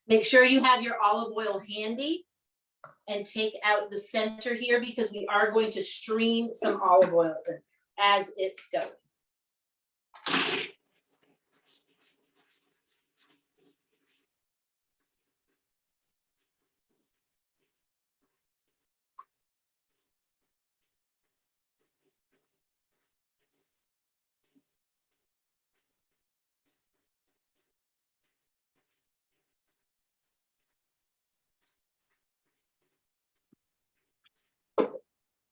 Make sure you have your olive oil handy and take out the center here because we are going to stream some olive oil in as it's going.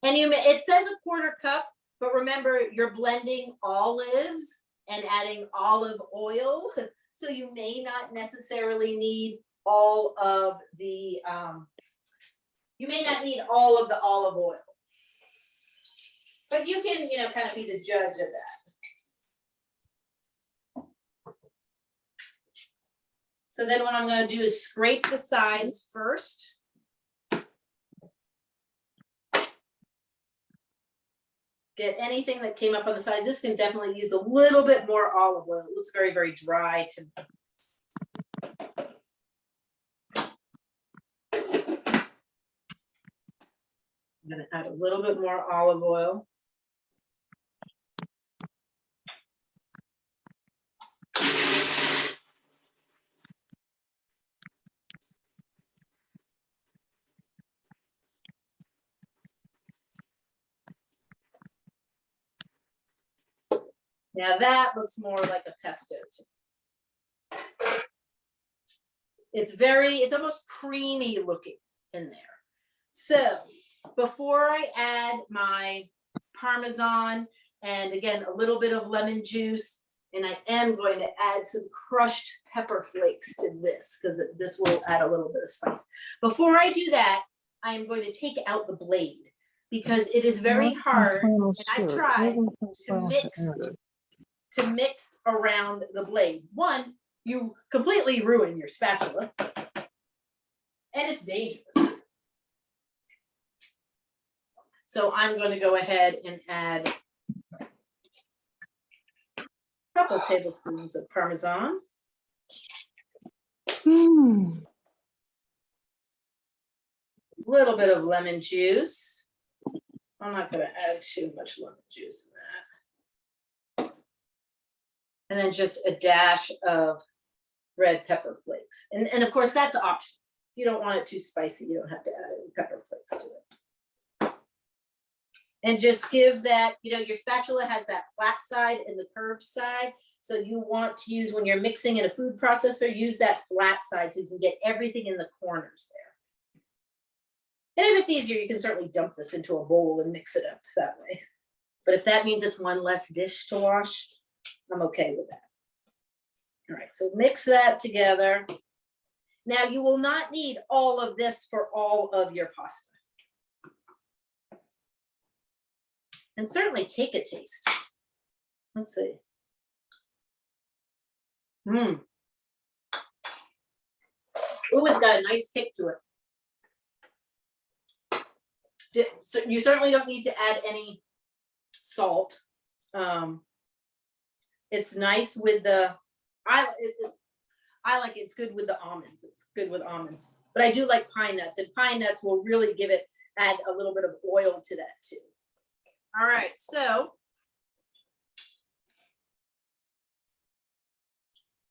And it says a 1/4 cup, But remember, you're blending olives and adding olive oil. So you may not necessarily need all of the, you may not need all of the olive oil. But you can, you know, kind of be the judge of that. So then what I'm going to do is scrape the sides first. Get anything that came up on the sides. This can definitely use a little bit more olive oil. It looks very, very dry to me. I'm going to add a little bit more olive oil. Now that looks more like a pesto to me. It's almost creamy looking in there. So before I add my Parmesan and again, a little bit of lemon juice, and I am going to add some crushed pepper flakes to this because this will add a little bit of spice. Before I do that, I am going to take out the blade because it is very hard, and I've tried to mix around the blade. One, you completely ruin your spatula, and it's dangerous. So I'm going to go ahead and add a couple tablespoons of Parmesan. A little bit of lemon juice. I'm not going to add too much lemon juice in that. And then just a dash of red pepper flakes. And of course, that's optional. If you don't want it too spicy, you don't have to add any pepper flakes to it. And just give that, you know, your spatula has that flat side and the curved side. So you want to use, when you're mixing in a food processor, use that flat side so you can get everything in the corners there. And if it's easier, you can certainly dump this into a bowl and mix it up that way. But if that means it's one less dish to wash, I'm okay with that. All right, so mix that together. Now you will not need all of this for all of your pasta. And certainly take a taste. Let's see. Ooh, it's got a nice kick to it. So you certainly don't need to add any salt. It's nice with the, I like it. It's good with the almonds. It's good with almonds. But I do like pine nuts, and pine nuts will really give it, add a little bit of oil to that too. All right, so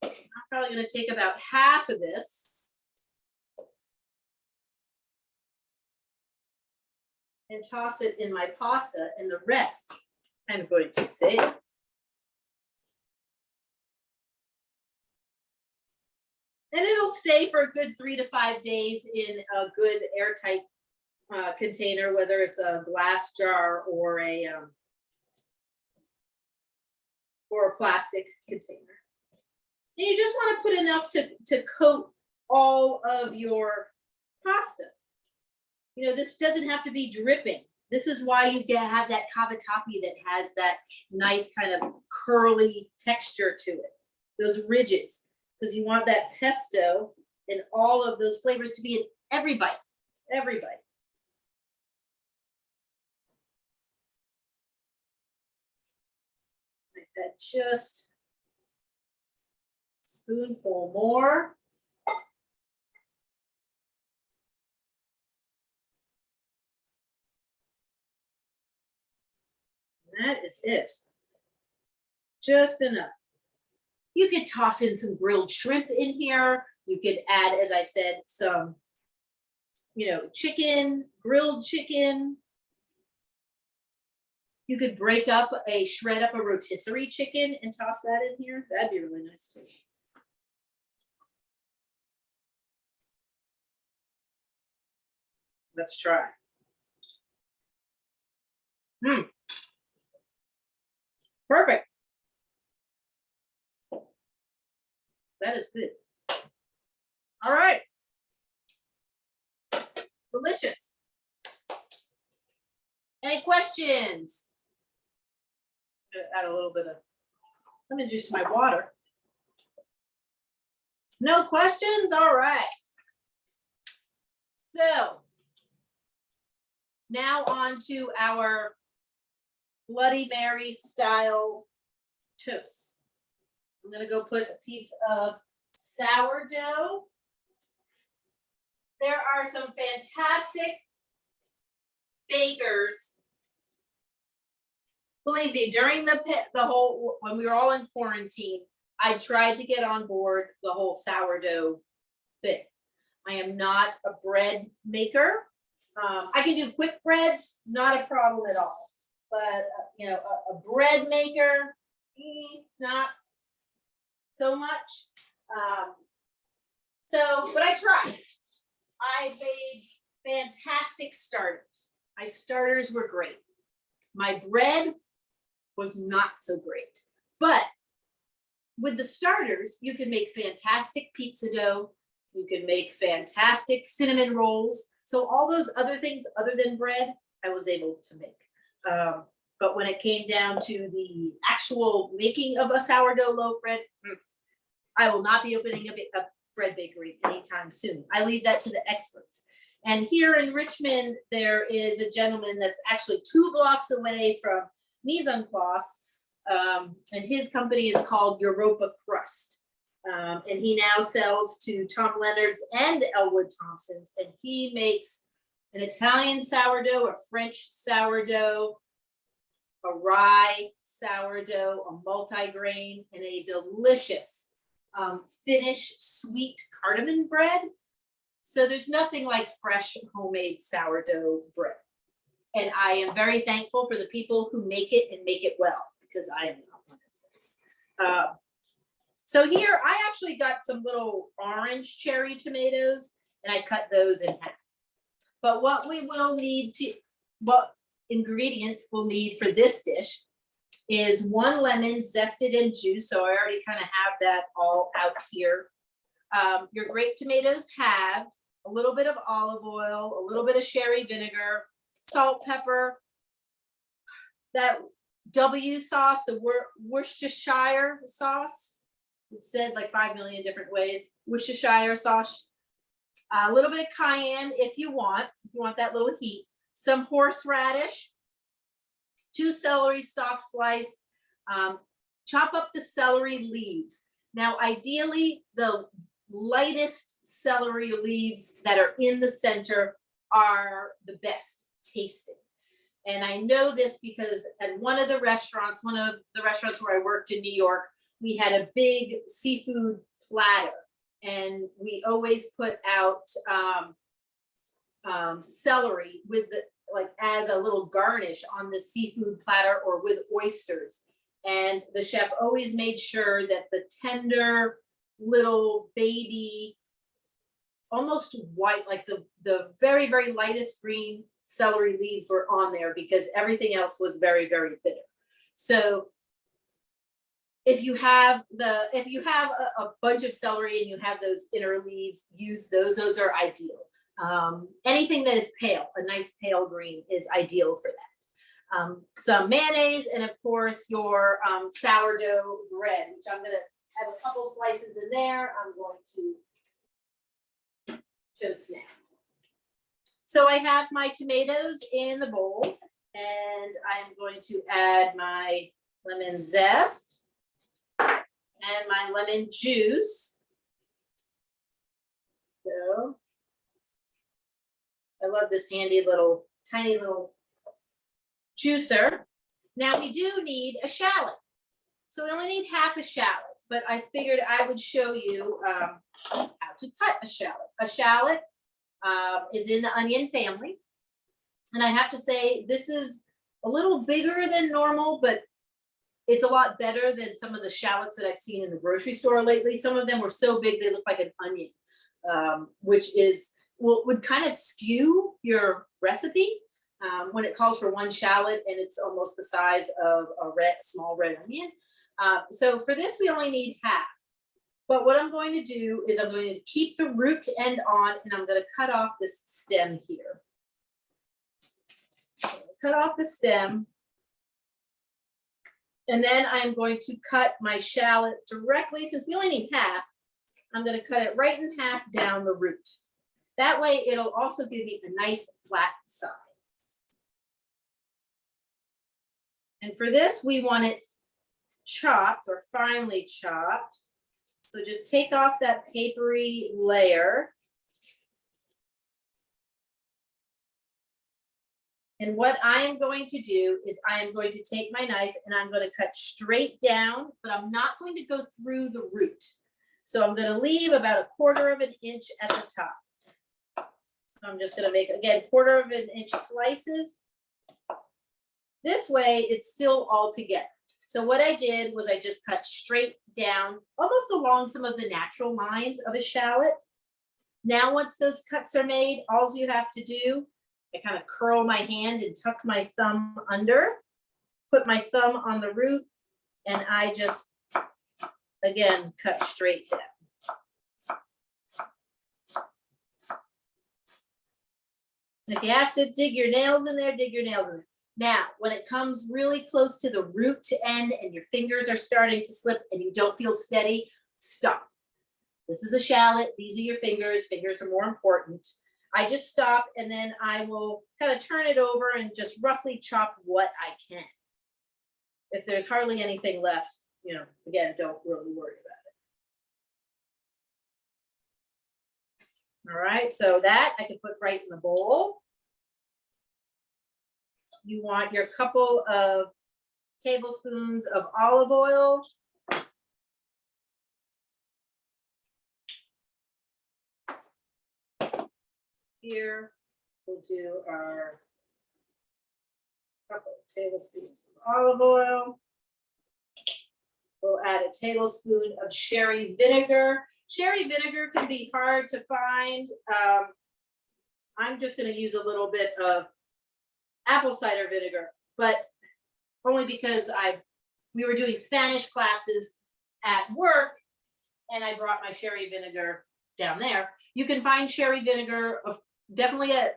I'm probably going to take about half of this and toss it in my pasta, and the rest I'm going to save. And it'll stay for a good 3 to 5 days in a good airtight container, whether it's a glass jar or a plastic container. And you just want to put enough to coat all of your pasta. You know, this doesn't have to be dripping. This is why you have that cavatappi that has that nice kind of curly texture to it, those ridges, because you want that pesto and all of those flavors to be in every bite, every bite. Like that, just a spoonful more. That is it. Just enough. You could toss in some grilled shrimp in here. You could add, as I said, some, you know, chicken, grilled chicken. You could shred up a rotisserie chicken and toss that in here. That'd be really nice too. Let's try. Perfect. That is good. All right. Delicious. Any questions? Add a little bit of lemon juice to my water. No questions? All right. So now on to our Bloody Mary style toast. I'm gonna go put a piece of sourdough. There are some fantastic bakers. Believe me, during the whole, when we were all in quarantine, I tried to get on board the whole sourdough thing. I am not a bread maker. I can do quick breads, not a problem at all. But you know, a bread maker, not so much. But I tried. I made fantastic starters. My starters were great. My bread was not so great. But with the starters, you can make fantastic pizza dough. You can make fantastic cinnamon rolls. So all those other things other than bread, I was able to make. But when it came down to the actual making of a sourdough loaf bread, I will not be opening a bread bakery anytime soon. I leave that to the experts. And here in Richmond, there is a gentleman that's actually 2 blocks away from Mise, and his company is called Europa Crust. And he now sells to Tom Leonard's and Elwood Thompson's, and he makes an Italian sourdough, a French sourdough, a rye sourdough, a multigrain, and a delicious Finnish sweet cardamom bread. So there's nothing like fresh homemade sourdough bread. And I am very thankful for the people who make it and make it well, because I am not one of those. So here I actually got some little orange cherry tomatoes and I cut those in half. But what we will need to, what ingredients we'll need for this dish is 1 lemon zested and juiced. So I already kind of have that all out here. Your grape tomatoes halved, a little bit of olive oil, a little bit of sherry vinegar, salt, pepper, that W sauce, the Worcestershire sauce. It said like 5 million different ways. Worcestershire sauce, a little bit of cayenne if you want that little heat, some horseradish, 2 celery stalks sliced, chop up the celery leaves. Now, ideally, the lightest celery leaves that are in the center are the best tasting. And I know this because at one of the restaurants where I worked in New York, we had a big seafood platter, and we always put out celery with the, like, as a little garnish on the seafood platter or with oysters. And the chef always made sure that the tender little baby, almost white, like the very, very lightest green celery leaves were on there, because everything else was very, very bitter. So if you have a bunch of celery and you have those inner leaves, use those. Those are ideal. Anything that is pale, a nice pale green, is ideal for that. Some mayonnaise, and of course your sourdough bread, which I'm gonna have a couple slices in there. I'm going to toast now. So I have my tomatoes in the bowl, and I'm going to add my lemon zest and my lemon juice. So I love this handy little, tiny little juicer. Now we do need a shallot. So we only need half a shallot, but I figured I would show you how to cut a shallot. A shallot is in the onion family. And I have to say, this is a little bigger than normal, but it's a lot better than some of the shallots that I've seen in the grocery store lately. Some of them were so big, they look like an onion, which is, would kind of skew your recipe. when it calls for 1 shallot and it's almost the size of a small red onion. So for this, we only need half. But what I'm going to do is I'm going to keep the root end on, and I'm going to cut off this stem here. So cut off the stem. And then I'm going to cut my shallot directly, since we only need half, I'm going to cut it right in half down the root. That way it'll also give me a nice flat side. And for this, we want it chopped or finely chopped. So just take off that papery layer. And what I am going to do is I am going to take my knife and I'm going to cut straight down, but I'm not going to go through the root. So I'm going to leave about 1/4 of an inch at the top. So I'm just going to make, again, 1/4 of an inch slices. This way it's still all together. So what I did was I just cut straight down, almost along some of the natural lines of a shallot. Now, once those cuts are made, all you have to do, I kind of curl my hand and tuck my thumb under, put my thumb on the root, and I just, again, cut straight down. If you have to dig your nails in there, dig your nails in there. Now, when it comes really close to the root end and your fingers are starting to slip and you don't feel steady, stop. This is a shallot. These are your fingers. Fingers are more important. I just stop and then I will kind of turn it over and just roughly chop what I can. If there's hardly anything left, you know, again, don't really worry about it. All right, so that I can put right in the bowl. You want your couple of tablespoons of olive oil. Here, we'll do our couple of tablespoons of olive oil. We'll add a tablespoon of sherry vinegar. Sherry vinegar can be hard to find. I'm just going to use a little bit of apple cider vinegar, but only because we were doing Spanish classes at work and I brought my sherry vinegar down there. You can find sherry vinegar definitely at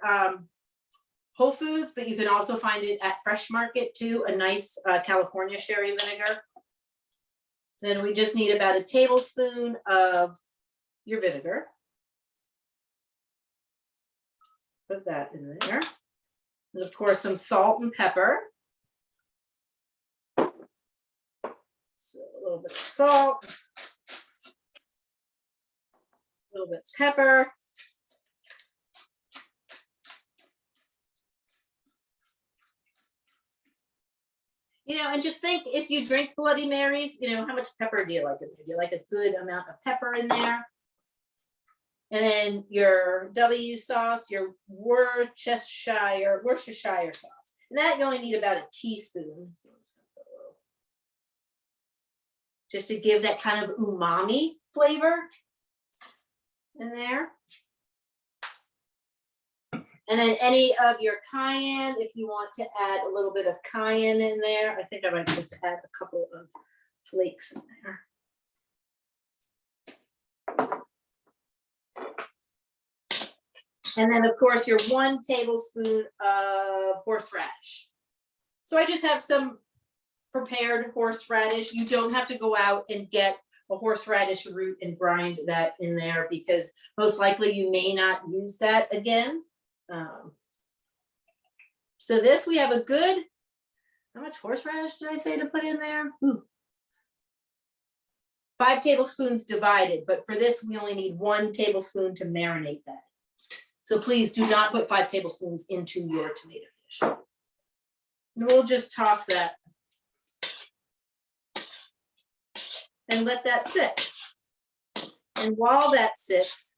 Whole Foods, but you can also find it at Fresh Market too, a nice California sherry vinegar. Then we just need about a tablespoon of your vinegar. Put that in there. And of course, some salt and pepper. So a little bit of salt, a little bit of pepper. You know, and just think, if you drink Bloody Marys, you know, how much pepper do you like in there? Do you like a good amount of pepper in there? And then your W sauce, your Worcestershire sauce. And that you only need about a teaspoon. So I'm just gonna put a little, just to give that kind of umami flavor in there. And then any of your cayenne, if you want to add a little bit of cayenne in there. I think I might just add a couple of flakes in there. And then of course your 1 tablespoon of horseradish. So I just have some prepared horseradish. You don't have to go out and get a horseradish root and grind that in there, because most likely you may not use that again. So this, we have a good, how much horseradish did I say to put in there? 5 tablespoons divided, but for this we only need 1 tablespoon to marinate that. So please do not put 5 tablespoons into your tomato dish. And we'll just toss that and let that sit. And while that sits,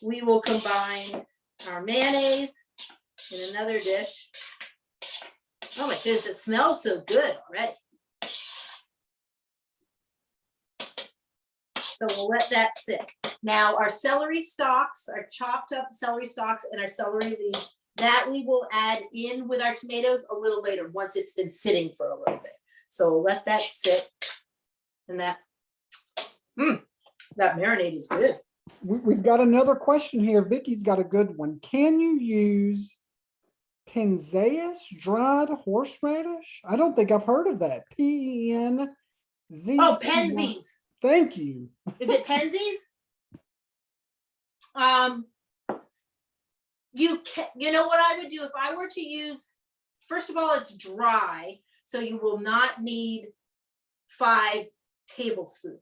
we will combine our mayonnaise in another dish. Oh my goodness, it smells so good already. So we'll let that sit. Now our celery stalks, our chopped up celery stalks and our celery leaves, That we will add in with our tomatoes a little later, once it's been sitting for a little bit. So we'll let that sit, and that marinade is good. We've got another question here. Vicky's got a good one. Can you use pinzas, dried horseradish? I don't think I've heard of that. P-E-N-Z. Oh, penzies. Thank you. Is it penzies? You know what I would do if I were to use, first of all, it's dry, so you will not need 5 tablespoons.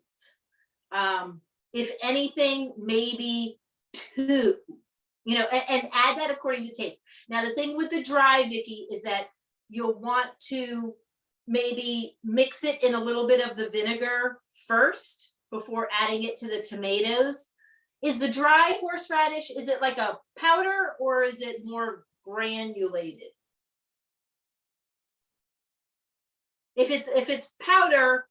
If anything, maybe 2, and add that according to taste. Now, the thing with the dry, Vicky, is that you'll want to maybe mix it in a little bit of the vinegar first before adding it to the tomatoes. Is the dry horseradish, is it like a powder or is it more granulated? If it's powder,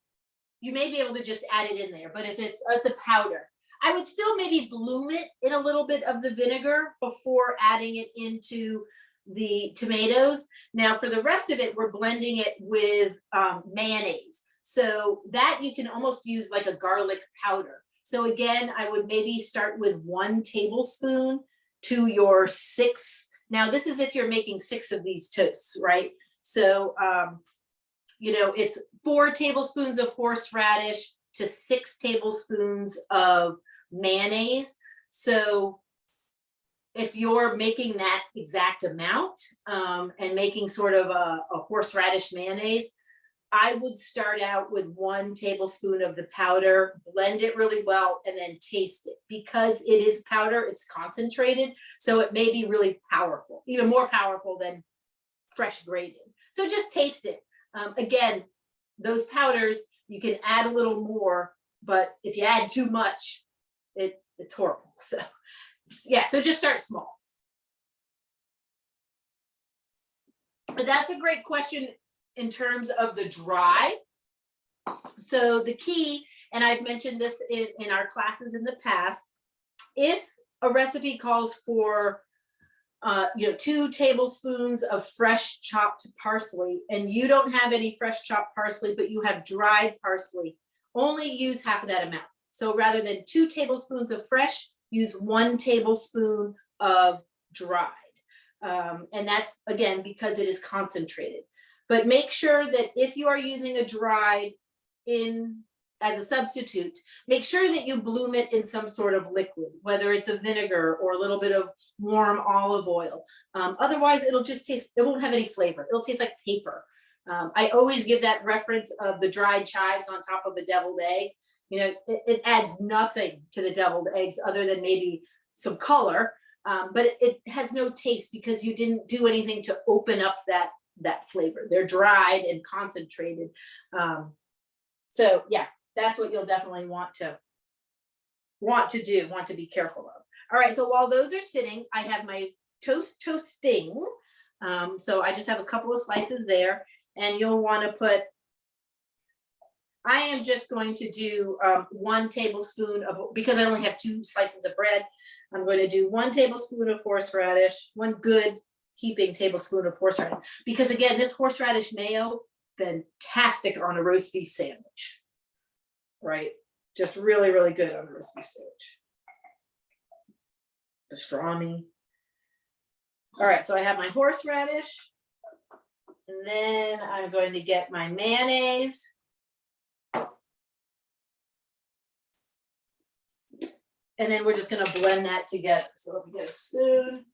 you may be able to just add it in there, but if it's a powder, I would still maybe bloom it in a little bit of the vinegar before adding it into the tomatoes. Now for the rest of it, we're blending it with mayonnaise. So that you can almost use like a garlic powder. So again, I would maybe start with 1 tablespoon to your 6. Now this is if you're making 6 of these toasts, right? So, it's 4 tablespoons of horseradish to 6 tablespoons of mayonnaise. So if you're making that exact amount and making sort of a horseradish mayonnaise, I would start out with 1 tablespoon of the powder, blend it really well, and then taste it. Because it is powder, it's concentrated, so it may be really powerful, even more powerful than fresh grated. So just taste it. Again, those powders, you can add a little more, but if you add too much, it's horrible. So yeah, so just start small. But that's a great question in terms of the dry. So the key, and I've mentioned this in our classes in the past, if a recipe calls for 2 tablespoons of fresh chopped parsley, and you don't have any fresh chopped parsley, but you have dried parsley, only use half of that amount. So rather than 2 tablespoons of fresh, use 1 tablespoon of dried. And that's, again, because it is concentrated. But make sure that if you are using a dried as a substitute, make sure that you bloom it in some sort of liquid, whether it's a vinegar or a little bit of warm olive oil. Otherwise, it'll just taste, it won't have any flavor. It'll taste like paper. I always give that reference of the dried chives on top of a deviled egg. It adds nothing to the deviled eggs other than maybe some color, but it has no taste because you didn't do anything to open up that flavor. They're dried and concentrated. So yeah, that's what you'll definitely want to be careful of. All right, so while those are sitting, I have my toasting. So I just have a couple of slices there, and you'll want to put, I am just going to do 1 tablespoon of, because I only have 2 slices of bread, I'm going to do 1 tablespoon of horseradish, 1 good heaping tablespoon of horseradish, because again, this horseradish mayo, fantastic on a roast beef sandwich, right? Just really, really good on a roast beef sandwich. Pastrami. All right, so I have my horseradish, and then I'm going to get my mayonnaise. And then we're just going to blend that together. So let me get a spoon.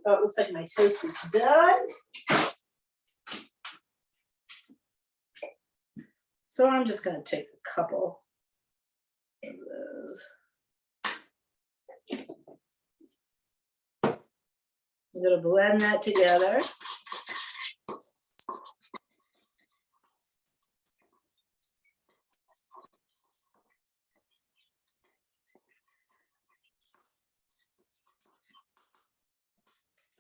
Oh, it looks like my toast is done. So I'm just going to take a couple of those. I'm going to blend that together.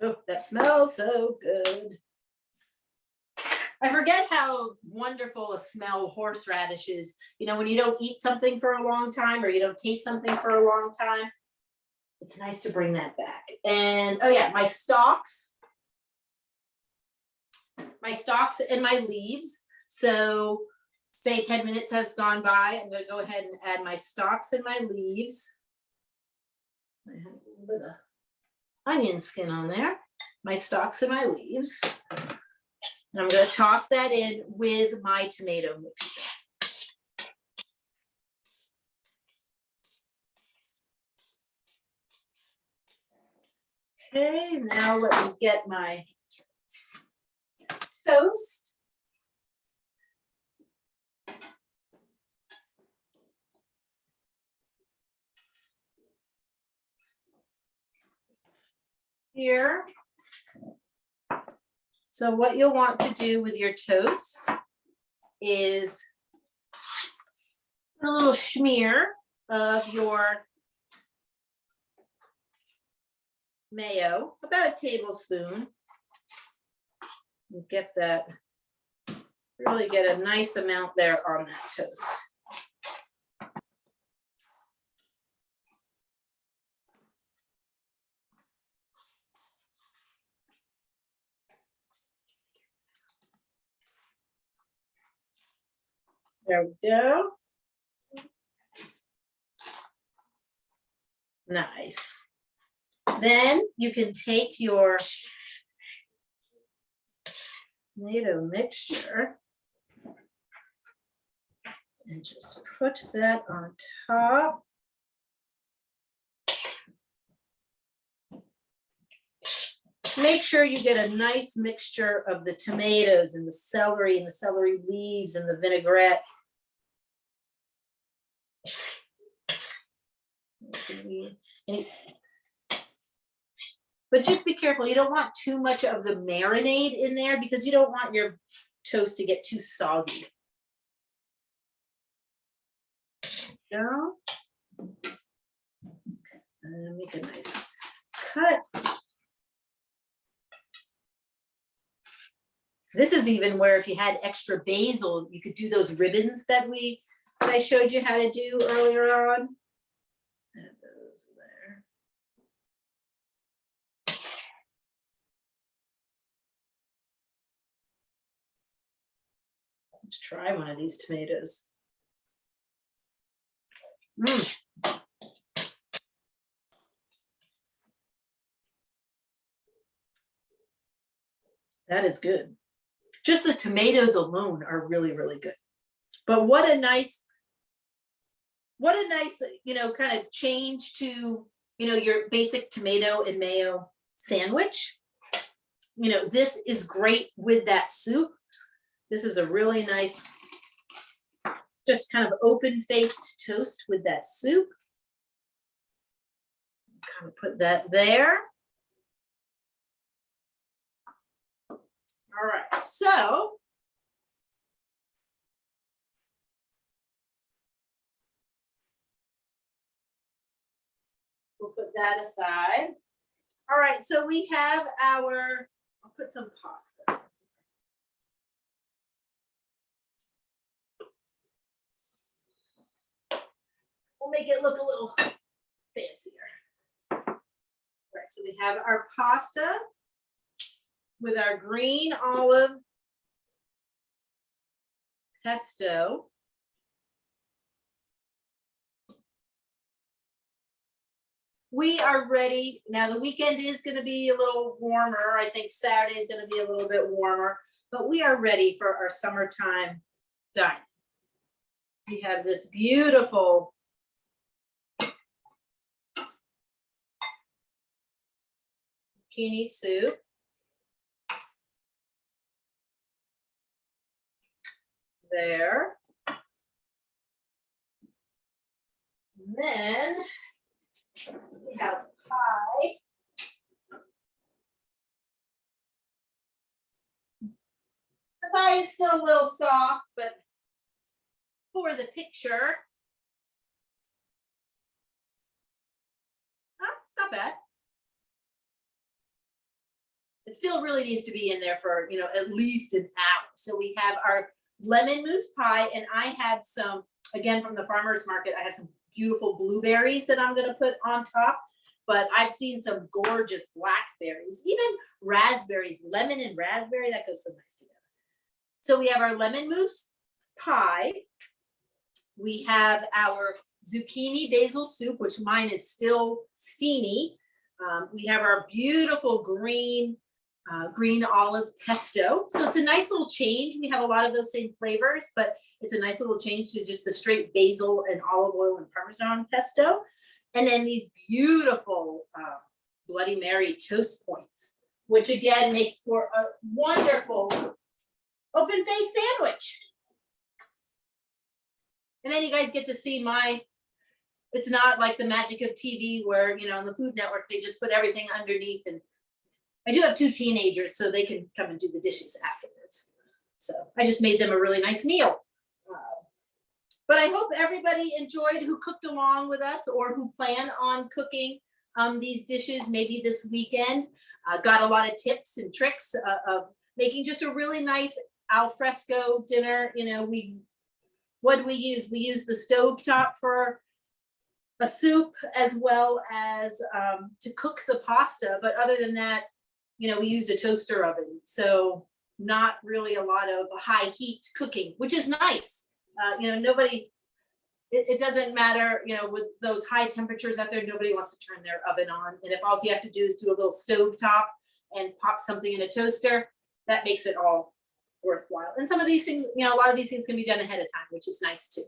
Oh, that smells so good. I forget how wonderful a smell horseradish is. When you don't eat something for a long time or you don't taste something for a long time, It's nice to bring that back. And oh yeah, my stalks and my leaves. So say 10 minutes has gone by, I'm gonna go ahead and add my stalks and my leaves. I have a little bit of onion skin on there, my stalks and my leaves. And I'm gonna toss that in with my tomato mixture. Okay, now let me get my toast. Here. So what you'll want to do with your toast is a little smear of your mayo, about a tablespoon. And get that, really get a nice amount there on that toast. There we go. Nice. Then you can take your tomato mixture and just put that on top. Make sure you get a nice mixture of the tomatoes and the celery leaves and the vinaigrette. But just be careful, you don't want too much of the marinade in there because you don't want your toast to get too soggy. Go. And make a nice cut. This is even where if you had extra basil, you could do those ribbons that I showed you how to do earlier on. Add those there. Let's try one of these tomatoes. That is good. Just the tomatoes alone are really, really good. But what a nice, kind of change to, your basic tomato and mayo sandwich. This is great with that soup. This is a really nice, just kind of open-faced toast with that soup. Kind of put that there. All right, so we'll put that aside. All right, so we have our, I'll put some pasta. We'll make it look a little fancier. All right, so we have our pasta with our green olive pesto. We are ready. Now the weekend is going to be a little warmer. I think Saturday is going to be a little bit warmer, but we are ready for our summertime dine. We have this beautiful zucchini soup. There. And then we have pie. The pie is still a little soft, but for the picture, it's not bad. It still really needs to be in there for, at least an hour. So we have our lemon mousse pie, and I have some, again, from the farmer's market, I have some beautiful blueberries that I'm going to put on top. but I've seen some gorgeous blackberries, even raspberries, lemon and raspberry, that goes so nice together. So we have our lemon mousse pie. We have our zucchini basil soup, which mine is still steamy. We have our beautiful green olive pesto. So it's a nice little change. We have a lot of those same flavors, but it's a nice little change to just the straight basil and olive oil and Parmesan pesto. And then these beautiful Bloody Mary toast points, which again make for a wonderful open face sandwich. And then you guys get to see it's not like the magic of TV where, you know, on the Food Network, they just put everything underneath. And I do have 2 teenagers, so they can come and do the dishes afterwards. So I just made them a really nice meal. But I hope everybody enjoyed who cooked along with us or who plan on cooking these dishes maybe this weekend. Got a lot of tips and tricks of making just a really nice al fresco dinner. You know, what do we use? We use the stovetop for a soup as well as to cook the pasta. But other than that, you know, we used a toaster oven. So not really a lot of high heat cooking, which is nice. You know, it doesn't matter, you know, with those high temperatures out there, nobody wants to turn their oven on. And if all you have to do is do a little stove top and pop something in a toaster, that makes it all worthwhile. And some of these things, you know, a lot of these things can be done ahead of time, which is nice too.